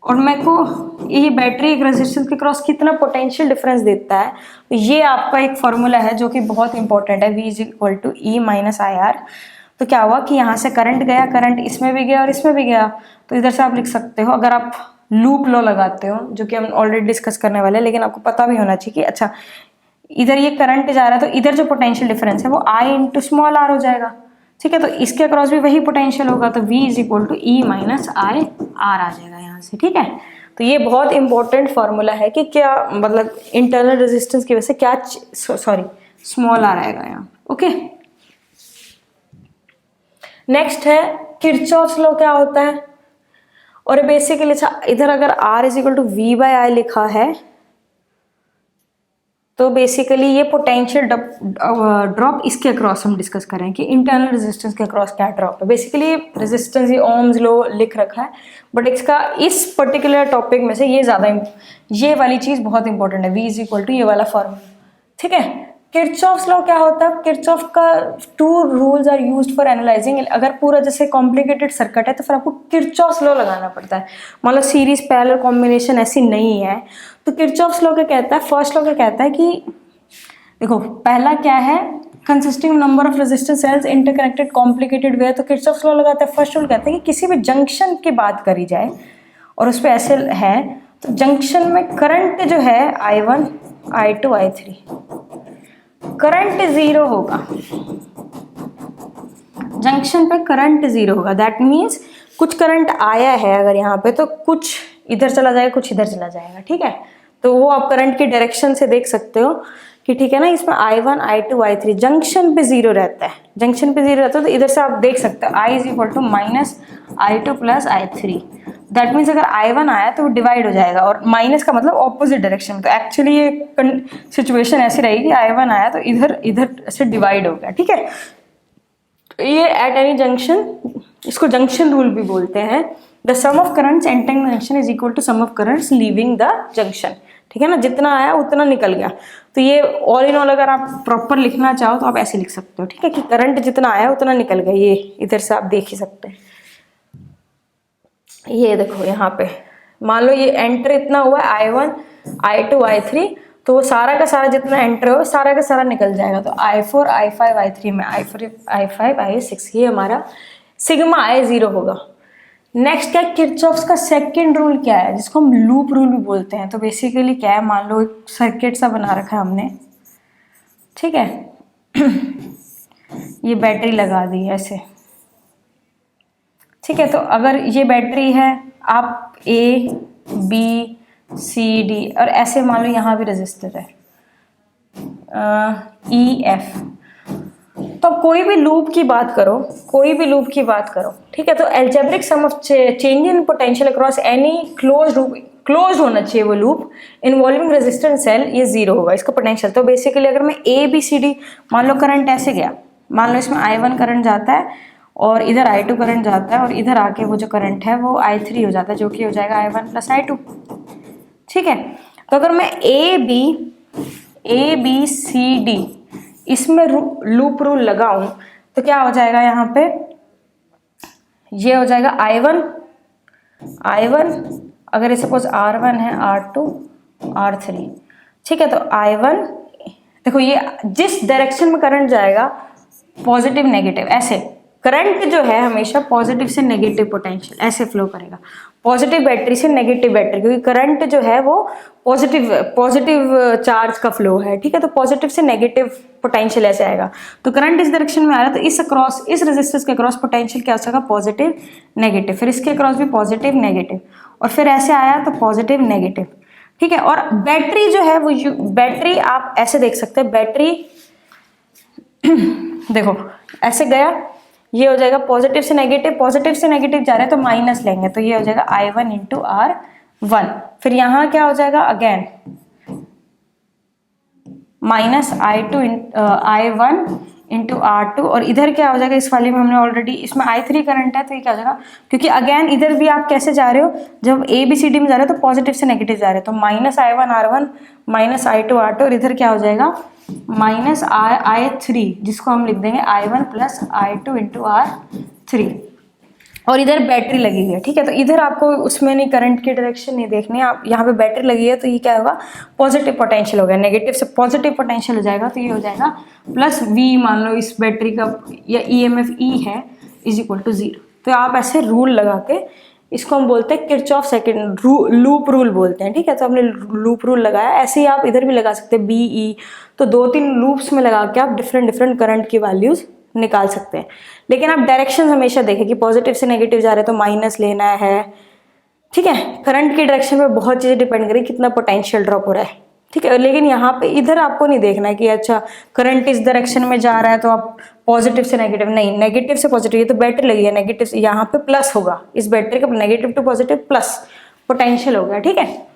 और मेरे को ये बैटरी एक रेजिस्टेंस के क्रॉस कितना पोटेंशियल डिफरेंस देता है। तो ये आपका एक फॉर्मूला है जो कि बहुत इंपॉर्टेंट है, V = E - IR। तो क्या हुआ कि यहाँ से करंट गया, करंट इसमें भी गया और इसमें भी गया, तो इधर से आप लिख सकते हो, अगर आप लूप लॉ लगाते हो जो कि हम ऑलरेडी डिस्कस करने वाले हैं, लेकिन आपको पता भी होना चाहिए कि अच्छा इधर ये करंट जा रहा है तो इधर जो पोटेंशियल डिफरेंस है वो I × स्मॉल r हो जाएगा, ठीक है। तो इसके अक्रॉस भी वही पोटेंशियल होगा, तो V = E - IR आ जाएगा यहाँ से, ठीक है। तो ये बहुत इंपॉर्टेंट फॉर्मूला है कि क्या मतलब इंटरनल रेजिस्टेंस की वजह से क्या, सॉरी, स्मॉल r आएगा यहाँ, ओके। नेक्स्ट है किरचॉफ्स लॉ। क्या होता है, और बेसिकली इधर अगर R = V/I लिखा है तो बेसिकली ये पोटेंशियल ड्रॉप इसके अक्रॉस हम डिस्कस करें कि इंटरनल रेजिस्टेंस के अक्रॉस क्या ड्रॉप है। बेसिकली रेजिस्टेंस ये ओम्स लॉ लिख रखा है, बट इसका इस पर्टिकुलर टॉपिक में से ये वाली चीज़ बहुत इंपॉर्टेंट है, V = ये वाला फॉर्मूला, ठीक है। किरचॉफ्स लॉ क्या होता है, किरचॉफ का 2 rules are used for analysing. अगर पूरा जैसे कॉम्प्लिकेटेड सर्किट है तो फिर आपको किरचॉफ्स लॉ लगाना पड़ता है, मतलब सीरीज पैरेलल कॉम्बिनेशन ऐसी नहीं है। तो किरचॉफ्स लॉ क्या कहता है, फर्स्ट लॉ क्या कहता है कि देखो पहला क्या है, consisting number of resistance cells interconnected complicated way. तो किरचॉफ्स लॉ लगाता है, फर्स्ट रूल कहता है कि किसी भी जंक्शन की बात करी जाए और उस पर ऐसे है तो जंक्शन में करंट जो है I1 I2 I3, current zero होगा, जंक्शन पे करंट जीरो होगा। दैट मीन्स कुछ करंट आया है अगर यहाँ पे, तो कुछ इधर चला जाएगा, कुछ इधर चला जाएगा, ठीक है। तो वो आप करंट की डायरेक्शन से देख सकते हो कि ठीक है ना, इसमें I1 I2 I3 जंक्शन पे जीरो रहता है, जंक्शन पे जीरो रहता है, तो इधर से आप देख सकते हो I is equal to minus I2 plus I3। That means अगर I1 आया तो वो डिवाइड हो जाएगा, और माइनस का मतलब ऑपोजिट डायरेक्शन। तो एक्चुअली ये सिचुएशन ऐसी रहेगी, I1 आया तो इधर इधर से डिवाइड हो गया, ठीक है। ये एट एनी जंक्शन, इसको जंक्शन रूल भी बोलते हैं। The sum of currents entering the junction is equal to sum of currents leaving the junction, ठीक है ना, जितना आया उतना निकल गया। तो ये ऑल इन ऑल अगर आप प्रॉपर लिखना चाहो तो आप ऐसे लिख सकते हो, ठीक है, कि करंट जितना आया उतना निकल गया। ये इधर से आप देख ही सकते हैं, ये देखो यहाँ पे मान लो ये एंटर इतना हुआ है I1 I2 I3, तो वो सारा का सारा जितना एंटर हो सारा का सारा निकल जाएगा। तो I4 I5 I3 में I4 I5 I6, ये हमारा सिग्मा I जीरो होगा। नेक्स्ट क्या, किरचॉफ्स का सेकंड रूल क्या है, जिसको हम लूप रूल भी बोलते हैं। तो बेसिकली क्या है, मान लो एक सर्किट सा बना रखा है हमने, ठीक है, ये बैटरी लगा दी ऐसे, ठीक है। तो अगर ये बैटरी है, आप A B C D और ऐसे मान लो यहाँ भी रजिस्टर है E F, तो कोई भी लूप की बात करो, कोई भी लूप की बात करो, ठीक है, तो algebraic sum of change in potential across any close loop, close होना चाहिए वो लूप इन्वॉल्विंग रेजिस्टेंस सेल, ये जीरो होगा इसका पोटेंशियल। तो बेसिकली अगर मैं A B C D, मान लो करंट ऐसे गया, मान लो इसमें I1 करंट जाता है और इधर I2 करंट जाता है, और इधर आके वो जो करंट है वो I3 हो जाता है, जो कि हो जाएगा I1 प्लस I2, ठीक है। तो अगर मैं A B C D इसमें लूप रूल लगाऊं तो क्या हो जाएगा, यहाँ पे ये हो जाएगा I1 अगर ये सपोज R1 है, R2 R3, ठीक है। तो I1 देखो, ये जिस डायरेक्शन में करंट जाएगा पॉजिटिव नेगेटिव, ऐसे करंट जो है हमेशा पॉजिटिव से नेगेटिव पोटेंशियल ऐसे फ्लो करेगा, पॉजिटिव बैटरी से नेगेटिव बैटरी, क्योंकि करंट जो है वो पॉजिटिव चार्ज का फ्लो है, ठीक है। तो पॉजिटिव से नेगेटिव पोटेंशियल ऐसे आएगा। तो करंट इस डायरेक्शन में आ रहा है, तो इस अक्रॉस, इस रेजिस्टेंस के अक्रॉस पोटेंशियल क्या हो जाएगा, पॉजिटिव नेगेटिव, फिर इसके अक्रॉस भी पॉजिटिव नेगेटिव, और फिर ऐसे आया तो पॉजिटिव नेगेटिव, ठीक है। और बैटरी जो है वो बैटरी आप ऐसे देख सकते हैं, बैटरी देखो ऐसे गया, ये हो जाएगा पॉजिटिव से नेगेटिव, पॉजिटिव से नेगेटिव जा रहा है तो माइनस लेंगे, तो ये हो जाएगा I1 इंटू R1, फिर यहाँ क्या हो जाएगा again minus I1 into R2, और इधर क्या हो जाएगा, इस वाले में हमने ऑलरेडी, इसमें I3 करंट है, तो ये क्या हो जाएगा, क्योंकि अगेन इधर भी आप कैसे जा रहे हो, जब ABCD में जा रहे हो तो पॉजिटिव से नेगेटिव जा रहे हो, तो minus I1 R1 minus I2 R2, और इधर क्या हो जाएगा माइनस I3, जिसको हम लिख देंगे I1 plus I2 into R3, और इधर बैटरी लगी हुई है, ठीक है। तो इधर आपको उसमें नहीं, करंट की डायरेक्शन नहीं देखनी है, आप यहाँ पे बैटरी लगी है, तो ये क्या होगा, पॉजिटिव पोटेंशियल हो गया, नेगेटिव से पॉजिटिव पोटेंशियल हो जाएगा, तो ये हो जाएगा प्लस V, मान लो इस बैटरी का या EMF E है इज इक्वल टू 0। तो आप ऐसे रूल लगा के, इसको हम बोलते हैं किरचॉफ सेकंड लूप रूल बोलते हैं, ठीक है। तो हमने लूप रूल लगाया, ऐसे ही आप इधर भी लगा सकते हैं BE, तो 2-3 लूप्स में लगा के आप डिफरेंट करंट की वैल्यूज निकाल सकते हैं। लेकिन आप डायरेक्शन हमेशा देखें कि पॉजिटिव से नेगेटिव जा रहे हैं तो माइनस लेना है, ठीक है। करंट की डायरेक्शन में बहुत चीज़ें डिपेंड करें, कितना पोटेंशियल ड्रॉप हो रहा है, ठीक है। लेकिन यहाँ पे इधर आपको नहीं देखना है कि अच्छा करंट इस डायरेक्शन में जा रहा है तो आप पॉजिटिव से नेगेटिव, नहीं, नेगेटिव से पॉजिटिव, ये तो बैटरी लगी है, नेगेटिव से यहाँ पे प्लस होगा, इस बैटरी का negative to positive plus potential हो गया, ठीक है।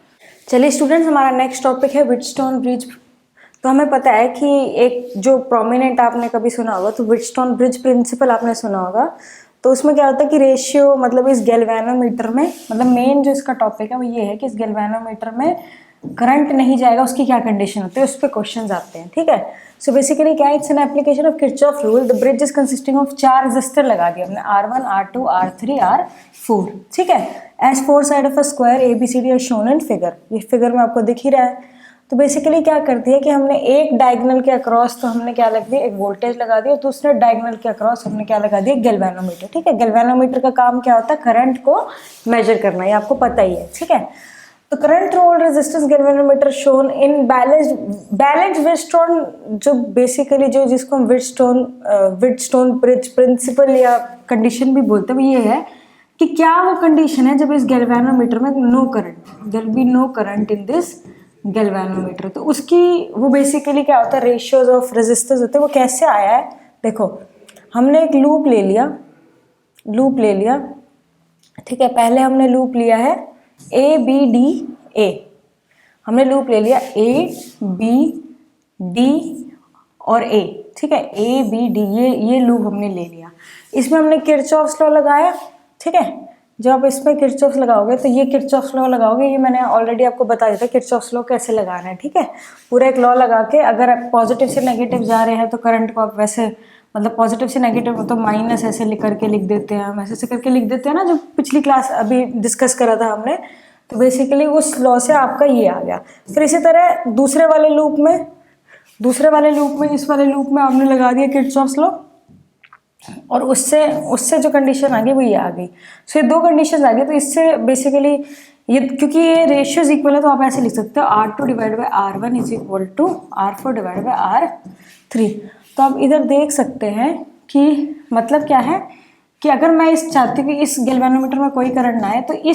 चलिए स्टूडेंट्स, हमारा नेक्स्ट टॉपिक है व्हीटस्टोन ब्रिज। तो हमें पता है कि एक जो प्रोमिनेंट आपने कभी सुना होगा, तो व्हीटस्टोन ब्रिज प्रिंसिपल आपने सुना होगा। तो उसमें क्या होता है कि रेशियो, मतलब इस गैल्वेनोमीटर में, मतलब मेन जो इसका टॉपिक है वो ये है कि इस गैल्वेनोमीटर में करंट नहीं जाएगा, उसकी क्या कंडीशन होती है, उस पर क्वेश्चन आते हैं, ठीक है। सो बेसिकली क्या है, it's an application of Kirchhoff rule. The bridge is consisting of 4 resistor लगा दिया हमने, R1 R2 R3 R4, ठीक है। As 4 side of a square ABCD are shown in figure, ये फिगर में आपको दिख ही रहा है। तो बेसिकली क्या करती है कि हमने एक डायगोनल के अक्रॉस तो हमने क्या लग दिया, एक वोल्टेज लगा दिया, और दूसरे डायगोनल के अक्रॉस हमने क्या लगा दिया, गैल्वेनोमीटर, ठीक है। गैल्वेनोमीटर का काम क्या होता है, करंट को मेजर करना, ये आपको पता ही है, ठीक है। तो current through all resistance galvanometer shown in balanced Wheatstone, जो बेसिकली जो जिसको हम व्हीटस्टोन प्रिंसिपल या कंडीशन भी बोलते हैं, वो ये है कि क्या वो कंडीशन है जब इस गैल्वेनोमीटर में no current, there be no current in this galvanometer. तो उसकी वो बेसिकली क्या होता है, रेशियोज ऑफ रेजिस्टेंस होते हैं। वो कैसे आया है, देखो हमने एक लूप ले लिया, ठीक है। पहले हमने लूप लिया है ए बी डी ए, हमने लूप ले लिया ए बी डी और ए, ठीक है, ए बी डी ये लूप हमने ले लिया। इसमें हमने किरचॉफ्स लॉ लगाया, ठीक है। जब आप इसमें किरचॉफ्स लगाओगे तो ये किरचॉफ्स लॉ लगाओगे, ये मैंने ऑलरेडी आपको बता दिया था किरचॉफ्स लॉ कैसे लगाना है, ठीक है। पूरा एक लॉ लगा के अगर आप पॉजिटिव से नेगेटिव जा रहे हैं तो करंट को आप वैसे, मतलब पॉजिटिव से नेगेटिव तो माइनस ऐसे लिख करके लिख देते हैं, हम ऐसे करके लिख देते हैं ना, जो पिछली क्लास अभी डिस्कस करा था हमने। तो बेसिकली उस लॉ से आपका ये आ गया। फिर इसी तरह दूसरे वाले लूप में इस वाले लूप में आपने लगा दिया किरचॉफ्स लॉ, और उससे जो कंडीशन आ गई वो ये आ गई। सो ये दो कंडीशन आ गई। तो इससे बेसिकली ये, क्योंकि ये रेशियोज इक्वल है तो आप ऐसे लिख सकते हो R2 divide by R1 is equal to R4 divide by R3। तो आप इधर देख सकते हैं कि मतलब क्या है कि अगर मैं इस चाहती हूँ कि इस गैल्वेनोमीटर में कोई करंट ना आए, तो ये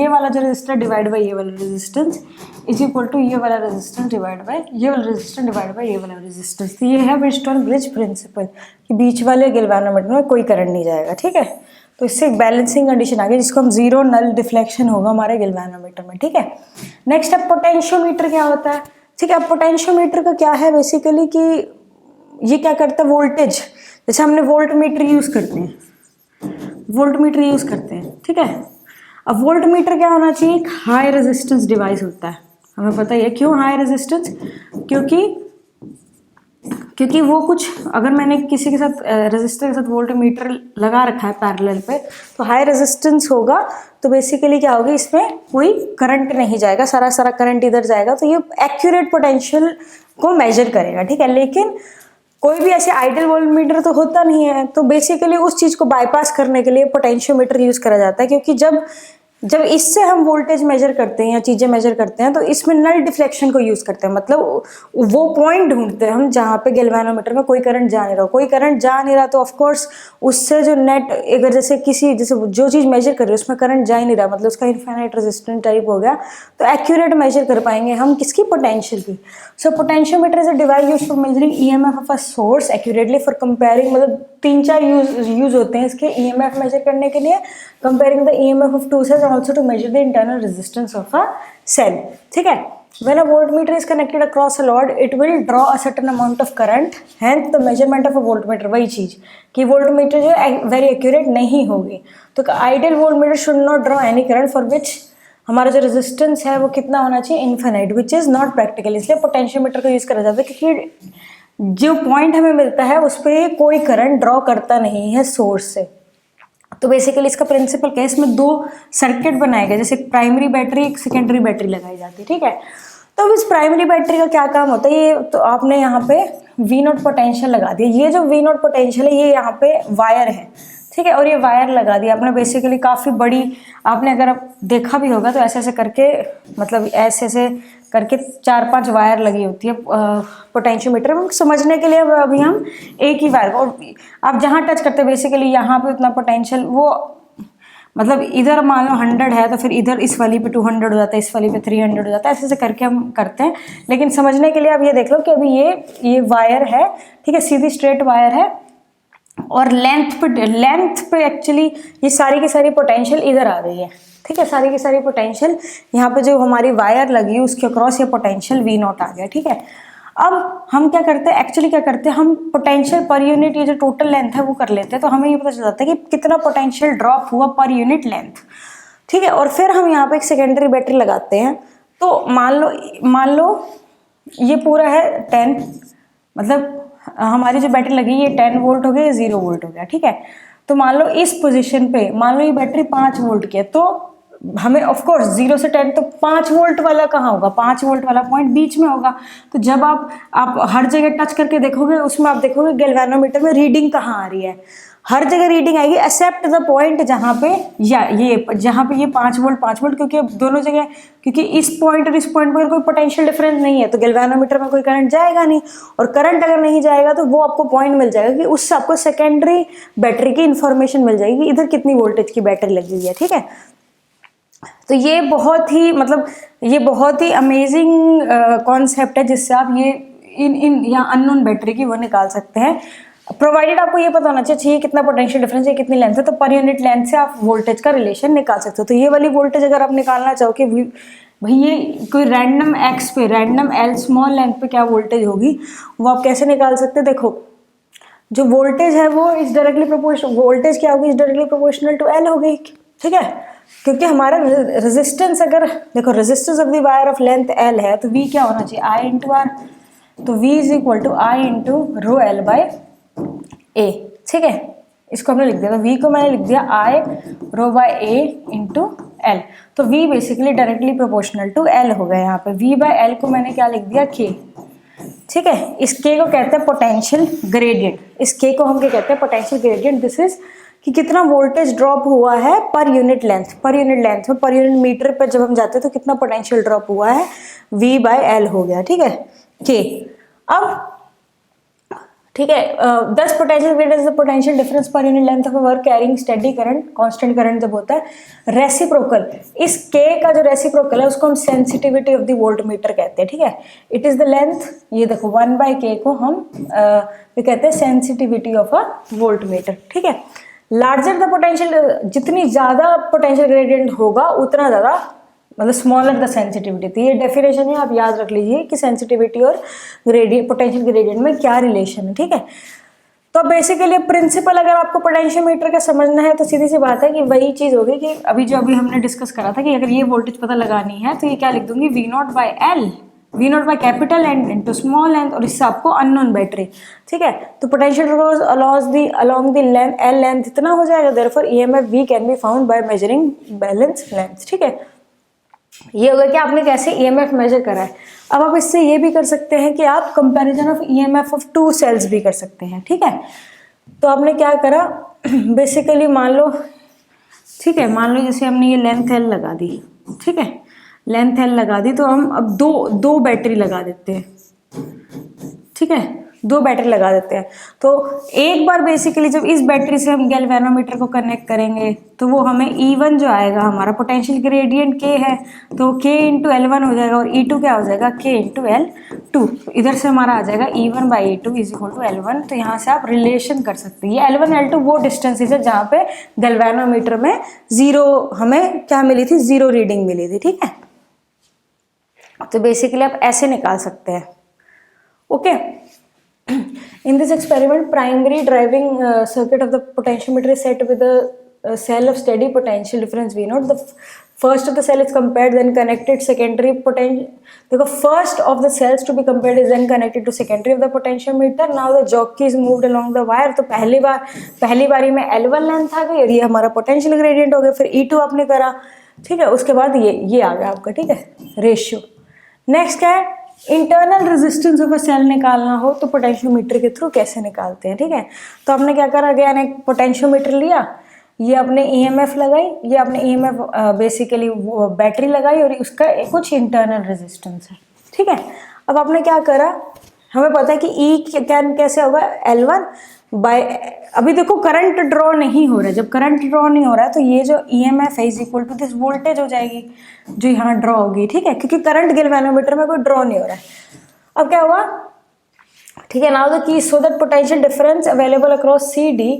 वाला जो रेजिस्टर डिवाइड बाई ये वाला रेजिस्टेंस इज इक्वल टू ये वाला रेजिस्टेंस डिवाइड बाई ये वाला रेजिस्टेंस डिवाइड बाई ये वाला रेजिस्टेंस। तो ये है व्हीटस्टोन ब्रिज प्रिंसिपल कि बीच वाले गैल्वेनोमीटर में कोई करंट नहीं जाएगा, ठीक है। तो इससे एक बैलेंसिंग कंडीशन आ गई जिसको हम जीरो नल डिफ्लेक्शन होगा हमारे गैल्वेनोमीटर में, ठीक है। नेक्स्ट अब पोटेंशियोमीटर क्या होता है, ठीक है। अब पोटेंशियोमीटर का क्या है बेसिकली कि ये क्या करता है, वोल्टेज, जैसे हमने वोल्ट मीटर यूज करते हैं, ठीक है। अब वोल्ट मीटर क्या होना चाहिए, एक हाई रेजिस्टेंस डिवाइस होता है। हमें पता ही है क्यों हाई रेजिस्टेंस, क्योंकि वो कुछ, अगर मैंने किसी के साथ रेजिस्टर के साथ वोल्ट मीटर लगा रखा है पैरेलल पे, तो हाई रेजिस्टेंस होगा तो बेसिकली क्या होगी, इसमें कोई करंट नहीं जाएगा, सारा करंट इधर जाएगा। तो ये एक्यूरेट पोटेंशियल को मेजर करेगा, ठीक है। लेकिन कोई भी ऐसे आइडियल वोल्ट मीटर तो होता नहीं है, तो बेसिकली उस चीज़ को बाईपास करने के लिए पोटेंशियोमीटर यूज़ करा जाता है। क्योंकि जब इससे हम वोल्टेज मेजर करते हैं या चीज़ें मेजर करते हैं तो इसमें नल डिफ्लेक्शन को यूज़ करते हैं, मतलब वो पॉइंट ढूंढते हैं हम जहाँ पे गैल्वेनोमीटर में कोई करंट जा नहीं रहा, तो ऑफकोर्स उससे जो नेट, अगर जैसे जो चीज़ मेजर कर रहे हैं उसमें करंट जा ही नहीं रहा, मतलब उसका इनफाइनाइट रेजिस्टेंस टाइप हो गया, तो एक्यूरेट मेजर कर पाएंगे हम किसकी, पोटेंशियल की। So potentiometer is a device used for measuring EMF of a source accurately for comparing, मतलब 3-4 यूज होते हैं इसके ईएमएफ मेजर करने के लिए, comparing the EMF of two cells also to measure the internal resistance of a cell, ठीक है। When a voltmeter is connected across a load, it will draw a certain amount of current, hence the measurement of a voltmeter, वही चीज कि वोल्टमीटर जो है वेरी एक्यूरेट नहीं होगी। तो ideal voltmeter should not draw any current for which हमारा जो रेजिस्टेंस है वो कितना होना चाहिए, infinite, which is not practical. इसलिए पोटेंशियोमीटर को यूज करा जाता है क्योंकि जो पॉइंट हमें मिलता है उस पर कोई करंट ड्रॉ करता नहीं है सोर्स से। तो बेसिकली इसका प्रिंसिपल क्या है, इसमें 2 सर्किट बनाए गए, जैसे एक प्राइमरी बैटरी एक सेकेंडरी बैटरी लगाई जाती है, ठीक है। तो अब इस प्राइमरी बैटरी का क्या काम होता है, ये तो आपने यहाँ पे V0 पोटेंशियल लगा दिया, ये जो V0 पोटेंशियल है ये यहाँ पे वायर है, ठीक है, और ये वायर लगा दिया आपने बेसिकली काफ़ी बड़ी, आपने अगर आप देखा भी होगा तो ऐसे करके, मतलब ऐसे करके 4-5 वायर लगी होती है पोटेंशियोमीटर में। समझने के लिए अभी हम एक ही वायर, और आप जहाँ टच करते हैं बेसिकली यहाँ पे उतना पोटेंशियल, वो मतलब इधर मान लो 100 है तो फिर इधर इस वाली पे 200 हो जाता है, इस वाली पे 300 हो जाता है, ऐसे करके हम करते हैं। लेकिन समझने के लिए आप ये देख लो कि अभी ये वायर है, ठीक है, सीधी स्ट्रेट वायर है, और लेंथ पे एक्चुअली ये सारी की सारी पोटेंशियल इधर आ रही है, ठीक है, सारी की सारी पोटेंशियल यहाँ पे जो हमारी वायर लगी है उसके अक्रॉस ये पोटेंशियल V0 आ गया, ठीक है। अब हम क्या करते हैं, एक्चुअली क्या करते हैं, हम पोटेंशियल पर यूनिट ये जो टोटल लेंथ है वो कर लेते हैं, तो हमें ये पता चल जाता है कि कितना पोटेंशियल ड्रॉप हुआ पर यूनिट लेंथ, ठीक है। और फिर हम यहाँ पे एक सेकेंडरी बैटरी लगाते हैं, तो मान लो ये पूरा है 10, मतलब हमारी जो बैटरी लगी ये 10 वोल्ट हो गया, ये 0 वोल्ट हो गया, ठीक है। तो मान लो इस पोजीशन पे, मान लो ये बैटरी 5 वोल्ट की है, तो हमें ऑफ कोर्स 0 से 10 तो 5 वोल्ट वाला कहाँ होगा, 5 वोल्ट वाला पॉइंट बीच में होगा। तो जब आप हर जगह टच करके देखोगे उसमें आप देखोगे गैल्वेनोमीटर में रीडिंग कहाँ आ रही है, हर जगह रीडिंग आएगी एक्सेप्ट द पॉइंट जहाँ पे ये 5 वोल्ट, क्योंकि दोनों जगह, क्योंकि इस पॉइंट और इस पॉइंट पर कोई पोटेंशियल डिफरेंस नहीं है तो गैल्वेनोमीटर में कोई करंट जाएगा नहीं, और करंट अगर नहीं जाएगा तो वो आपको पॉइंट मिल जाएगा कि उससे आपको सेकेंडरी बैटरी की इंफॉर्मेशन मिल जाएगी, इधर कितनी वोल्टेज की बैटरी लगी हुई है। ठीक है, तो ये बहुत ही अमेजिंग कॉन्सेप्ट है जिससे आप ये इन या अननोन बैटरी की वो निकाल सकते हैं, प्रोवाइडेड आपको ये पता होना चाहिए कितना पोटेंशियल डिफरेंस है, कितनी लेंथ है, तो पर यूनिट लेंथ से आप वोल्टेज का रिलेशन निकाल सकते हो। तो ये वाली वोल्टेज अगर आप निकालना चाहो कि भाई ये कोई रैंडम एक्स पे, रैंडम एल स्मॉल लेंथ पे क्या वोल्टेज होगी, वो आप कैसे निकाल सकते हैं। देखो, जो वोल्टेज है वो इज डायरेक्टली प्रोपोर्शनल, वोल्टेज क्या होगी, is directly proportional to L हो गई। ठीक है, क्योंकि हमारा रेजिस्टेंस, अगर देखो resistance of the wire of length L है तो वी क्या होना चाहिए, आई इंटू आर, तो V is equal to I into rho L by A. ठीक है, इसको हमने लिख दिया, तो वी को मैंने लिख दिया I rho by A into L, तो V basically directly proportional to L हो गया। यहाँ पे वी बाय एल को मैंने क्या लिख दिया, के। ठीक है, इस के को कहते हैं पोटेंशियल ग्रेडियंट, इस के को हम क्या कहते हैं, पोटेंशियल ग्रेडियंट। दिस इज कि कितना वोल्टेज ड्रॉप हुआ है पर यूनिट लेंथ में, पर यूनिट मीटर पर जब हम जाते हैं तो कितना पोटेंशियल ड्रॉप हुआ है, V बाय एल हो गया। ठीक है, के। अब ठीक है, 10 potential gradient the potential difference per unit length of a work carrying steady current, constant current जब होता है। रेसिप्रोकल, इस के का जो रेसिप्रोकल है उसको हम sensitivity of the volt meter कहते हैं। ठीक है, इट इज द लेंथ, ये देखो 1 बाय के को हम ये कहते हैं sensitivity of a volt meter. ठीक है, लार्जर द पोटेंशियल, जितनी ज़्यादा पोटेंशियल ग्रेडियंट होगा उतना ज़्यादा, मतलब स्मॉलर द सेंसिटिविटी। तो ये डेफिनेशन है, आप याद रख लीजिए कि सेंसिटिविटी और पोटेंशियल ग्रेडियंट में क्या रिलेशन है। ठीक है, तो बेसिकली प्रिंसिपल अगर आपको पोटेंशियोमीटर का समझना है तो सीधी सी बात है कि वही चीज़ होगी कि अभी हमने डिस्कस करा था कि अगर ये वोल्टेज पता लगानी है तो ये क्या लिख दूंगी, V not by L, V not by capital N into small N, और इससे आपको अननोन बैटरी। ठीक है, तो potential rose along the length L length इतना हो जाएगा, therefore EMF we can be found by measuring balance length. ठीक है, ये होगा कि आपने कैसे ईएमएफ मेजर करा है। अब आप इससे ये भी कर सकते हैं कि आप comparison of EMF of 2 cells भी कर सकते हैं। ठीक है, तो आपने क्या करा, बेसिकली मान लो, ठीक है, मान लो जैसे हमने ये लेंथ एल लगा दी। ठीक है, लेंथ एल लगा दी, तो हम अब दो बैटरी लगा देते हैं। ठीक है, 2 बैटरी लगा देते हैं। तो एक बार बेसिकली जब इस बैटरी से हम गैल्वेनोमीटर को कनेक्ट करेंगे तो वो हमें E1 जो आएगा, हमारा पोटेंशियल ग्रेडियंट K है, तो K इंटू L1 हो जाएगा, और E2 क्या हो जाएगा, K इंटू L2। तो इधर से हमारा आ जाएगा E1 by E2 is equal to L1। तो यहाँ से आप रिलेशन कर सकते हैं। ये L1 L2 वो डिस्टेंसेज है जहाँ पे गैल्वेनोमीटर में हमें क्या मिली थी, 0 रीडिंग मिली थी। ठीक है, तो बेसिकली आप ऐसे निकाल सकते हैं। Okay, in this experiment primary driving circuit of the potentiometer is set with a cell of steady potential difference V naught. The first of the cell is compared, then connected secondary potential, देखो first of the cells to be compared is then connected to secondary of the potentiometer. Now the jockey is moved along the wire. तो पहली बारी में L1 लेंथ आ गई और ये हमारा पोटेंशियल ग्रेडियंट हो गया, फिर E2 आपने करा। ठीक है, उसके बाद ये आ गया आपका। ठीक है, रेशियो। नेक्स्ट क्या है, internal resistance of a cell निकालना हो तो पोटेंशियोमीटर के थ्रू कैसे निकालते हैं। ठीक है, तो आपने क्या करा, गया ने पोटेंशियोमीटर लिया, ये आपने ईएमएफ लगाई, ये आपने ईएमएफ बेसिकली बैटरी लगाई और उसका कुछ इंटरनल रेजिस्टेंस है। ठीक है, अब आपने क्या करा, हमें पता है कि ई कैसे होगा, L1 बाय, अभी देखो करंट ड्रॉ नहीं हो रहा है, जब करंट ड्रॉ नहीं हो रहा है तो ये जो ईएमएफ है is equal to this voltage हो जाएगी जो यहाँ ड्रॉ होगी। ठीक है, क्योंकि करंट गैल्वेनोमीटर में कोई ड्रॉ नहीं हो रहा है। अब क्या हुआ, ठीक है, now the key so that potential difference available across C D,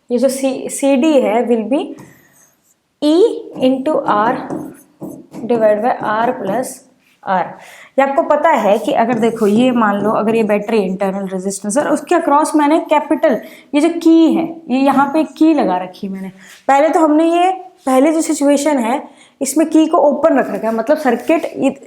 ये जो सी डी है will be E into R divide by R plus R. ये आपको पता है कि अगर देखो ये मान लो अगर ये बैटरी इंटरनल रेजिस्टेंस और उसके अक्रॉस मैंने कैपिटल, ये जो की है ये यहाँ पे की लगा रखी मैंने। पहले तो हमने ये पहले जो सिचुएशन है इसमें की को ओपन रख रखा है, मतलब सर्किट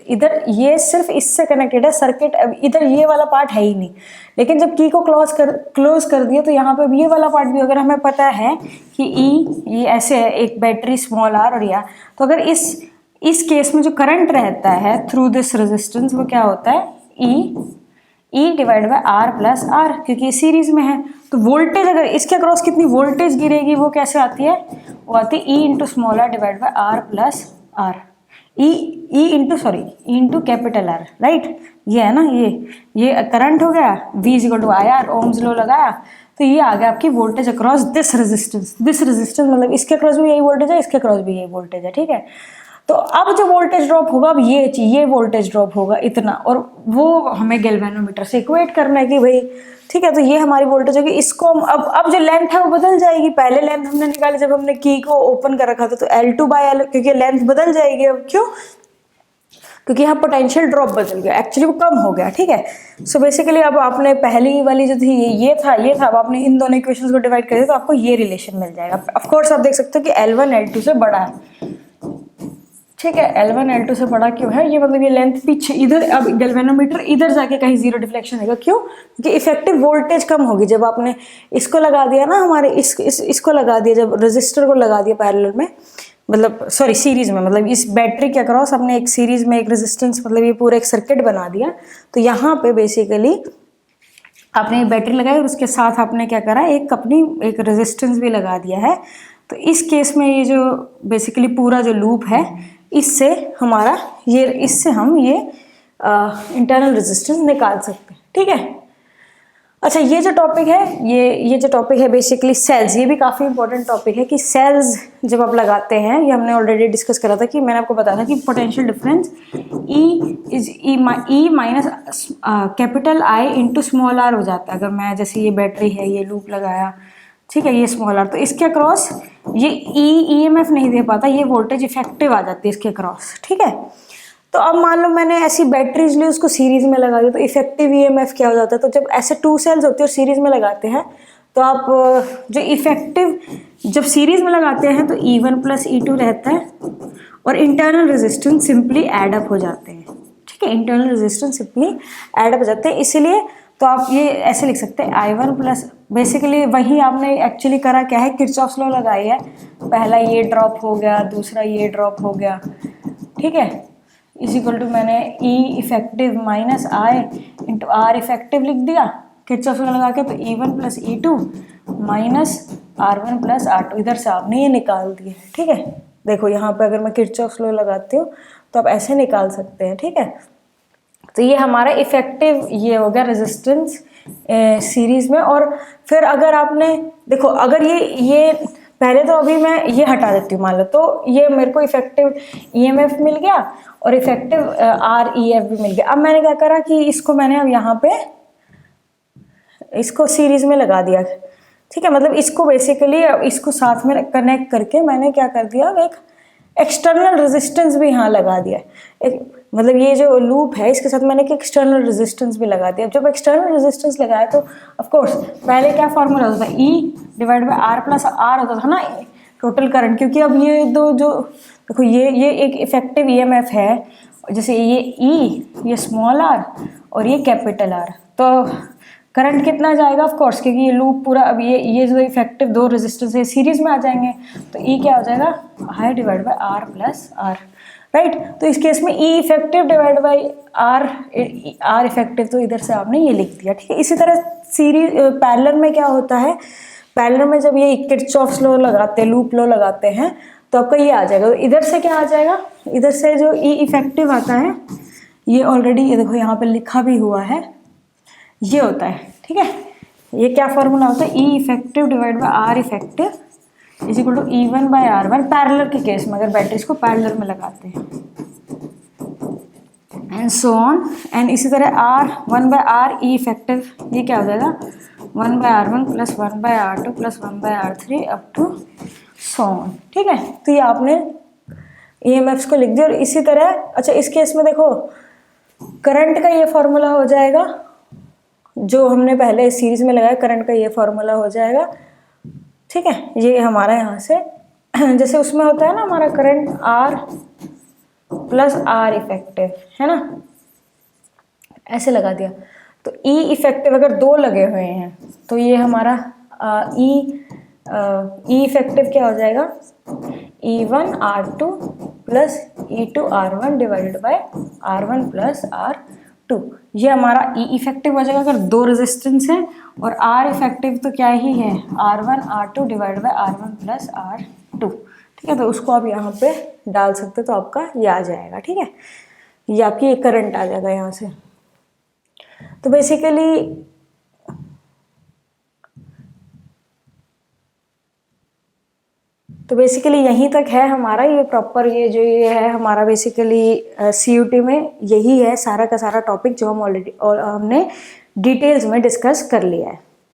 इधर ये सिर्फ इससे कनेक्टेड है, सर्किट इधर ये वाला पार्ट है ही नहीं। लेकिन जब की को क्लोज कर दिया तो यहाँ पे ये वाला पार्ट भी, अगर हमें पता है कि ये ऐसे है, एक बैटरी स्मॉल आर और या, तो अगर इस केस में जो करंट रहता है थ्रू दिस रेजिस्टेंस वो क्या होता है, E E divide by R plus R, क्योंकि ये सीरीज में है। तो वोल्टेज अगर इसके अक्रॉस कितनी वोल्टेज गिरेगी वो कैसे आती है, वो आती है E into small R divide by R plus R, E into capital R, right. ये है ना, ये करंट हो गया, V equal to I R, ohms law लगाया, तो ये आ गया आपकी वोल्टेज अक्रॉस दिस रेजिस्टेंस मतलब इसके अक्रॉस भी यही वोल्टेज है, इसके अक्रॉस भी यही वोल्टेज है, ठीक है। तो अब जो वोल्टेज ड्रॉप होगा, अब ये वोल्टेज ड्रॉप होगा इतना, और वो हमें गैल्वेनोमीटर से इक्वेट करना है कि भाई ठीक है, तो ये हमारी वोल्टेज होगी। इसको अब जो लेंथ है वो बदल जाएगी। पहले लेंथ हमने निकाली जब हमने की को ओपन कर रखा था, तो L2/L, क्योंकि लेंथ बदल जाएगी अब। क्यों? क्योंकि यहाँ पोटेंशियल ड्रॉप बदल गया, एक्चुअली वो कम हो गया, ठीक है। सो बेसिकली अब आपने पहली वाली जो थी ये था, अब आपने इन दोनों इक्वेशंस को डिवाइड कर दिया, तो आपको ये रिलेशन मिल जाएगा। ऑफ कोर्स आप देख सकते हो कि L1 L2 से बड़ा है, ठीक है। L1 L2 से बड़ा क्यों है? ये मतलब ये लेंथ पीछे इधर, अब गैल्वेनोमीटर इधर जाके कहीं जीरो डिफ्लेक्शन देगा। क्यों? क्योंकि इफेक्टिव वोल्टेज कम होगी जब आपने इसको लगा दिया ना, हमारे इसको लगा दिया, जब रजिस्टर को लगा दिया पैरेलल में, मतलब सॉरी सीरीज में, मतलब इस बैटरी के अक्रॉस अपने एक सीरीज में एक रेजिस्टेंस, मतलब ये पूरा एक सर्किट बना दिया। तो यहाँ पे बेसिकली आपने बैटरी लगाई और उसके साथ आपने क्या करा, एक रेजिस्टेंस भी लगा दिया है। तो इस केस में ये जो बेसिकली पूरा जो लूप है, इससे हम ये इंटरनल रेजिस्टेंस निकाल सकते हैं, ठीक है। अच्छा, ये जो टॉपिक है, ये जो टॉपिक है बेसिकली सेल्स, ये भी काफ़ी इंपॉर्टेंट टॉपिक है कि सेल्स जब आप लगाते हैं, ये हमने ऑलरेडी डिस्कस करा था कि मैंने आपको बताया था कि potential difference E minus capital I into small R हो जाता है। अगर मैं, जैसे ये बैटरी है, ये लूप लगाया, ठीक है, ये स्मॉल आर, तो इसके अक्रॉस ये EMF नहीं दे पाता, ये वोल्टेज इफेक्टिव आ जाती है इसके अक्रॉस, ठीक है। तो अब मान लो मैंने ऐसी बैटरीज ली, उसको सीरीज में लगा दिया, तो इफेक्टिव EMF क्या हो जाता है? तो जब ऐसे 2 सेल्स होती है और सीरीज में लगाते हैं, तो आप जो इफेक्टिव जब सीरीज में लगाते हैं तो E1 प्लस E2 रहता है, और internal resistance simply add up हो जाते हैं, ठीक है। Internal resistance simply add up हो जाते हैं, इसीलिए तो आप ये ऐसे लिख सकते हैं I1 प्लस, बेसिकली वही आपने एक्चुअली करा क्या है, किरचॉफ्स लॉ लगाई है। पहला ये ड्रॉप हो गया, दूसरा ये ड्रॉप हो गया, ठीक है, इज इक्वल टू मैंने E effective minus I into R effective लिख दिया किरचॉफ्स लॉ लगा के। तो E1 plus E2 minus R1 plus R2, इधर से आपने ये निकाल दिया, ठीक है। देखो यहाँ पे अगर मैं किरचॉफ्स लॉ लगाती हूँ तो आप ऐसे निकाल सकते हैं, ठीक है। तो ये हमारा इफेक्टिव ये हो गया रेजिस्टेंस सीरीज में। और फिर अगर आपने देखो, अगर ये पहले, तो अभी मैं ये हटा देती हूँ मान लो, तो ये मेरे को इफेक्टिव EMF मिल गया और इफेक्टिव REF भी मिल गया। अब मैंने क्या करा कि इसको मैंने अब यहाँ पे इसको सीरीज में लगा दिया, ठीक है। मतलब इसको बेसिकली इसको साथ में कनेक्ट करके मैंने क्या कर दिया, एक एक्सटर्नल रेजिस्टेंस भी यहाँ लगा दिया। एक मतलब ये जो लूप है इसके साथ मैंने एक एक्सटर्नल रेजिस्टेंस भी लगा दिया। जब एक्सटर्नल रेजिस्टेंस लगाया तो ऑफ कोर्स पहले क्या फॉर्मूला होता था, E divide by R plus R होता था ना टोटल करंट, क्योंकि अब ये दो जो देखो ये एक इफेक्टिव EMF है, जैसे ये E, ये स्मॉल r और ये कैपिटल R, तो करंट कितना जाएगा, ऑफ कोर्स क्योंकि ये लूप पूरा, अब ये जो इफेक्टिव दो रेजिस्टेंस है सीरीज में आ जाएंगे, तो E क्या हो जाएगा, I divide by R plus R, right. तो इस केस में E effective divide by R effective, तो इधर से आपने ये लिख दिया, ठीक है। इसी तरह सीरीज पैरेलल में क्या होता है, पैरेलल में जब ये किरचॉफ्स लॉ लगाते हैं, लूप लॉ लगाते हैं, तो आपका ये आ जाएगा। तो इधर से क्या आ जाएगा, इधर से जो E इफेक्टिव आता है, ये ऑलरेडी ये देखो यहाँ पे लिखा भी हुआ है, ये होता है, ठीक है। ये क्या फॉर्मूला होता है, E effective divide by R effective is equal to E1 by R1, parallel के केस में अगर बैटरीज को पैरेलल में लगाते हैं, एंड सो ऑन। एंड इसी तरह R1 by R E effective, ये क्या हो जाएगा 1 by R1 plus 1 by R2 plus 1 by R3 up to so on, ठीक है। तो ये आपने EMFs को लिख दिया। और इसी तरह अच्छा इस केस में देखो करंट का ये फॉर्मूला हो जाएगा, जो हमने पहले सीरीज में लगाया करंट का ये फॉर्मूला हो जाएगा, ठीक है। ये हमारा यहाँ से जैसे उसमें होता है ना हमारा current R plus R effective, है ना, ऐसे लगा दिया। तो E इफेक्टिव अगर दो लगे हुए हैं तो ये हमारा E इफेक्टिव क्या हो जाएगा, E1 R2 plus E2 R1 divided by R1 plus R2, 2। ये हमारा ई इफेक्टिव हो जाएगा अगर 2 रेजिस्टेंस है, और आर इफेक्टिव तो क्या ही है, R1 R2 divide by R1 plus R2। ठीक है, तो उसको आप यहाँ पे डाल सकते तो आपका ये आ जाएगा। ठीक है, ये आपकी एक करंट आ जाएगा यहाँ से। तो बेसिकली यहीं तक है हमारा ये प्रॉपर, ये जो ये है हमारा बेसिकली CUT में यही है सारा का सारा टॉपिक जो हम ऑलरेडी हमने डिटेल्स में डिस्कस कर लिया है।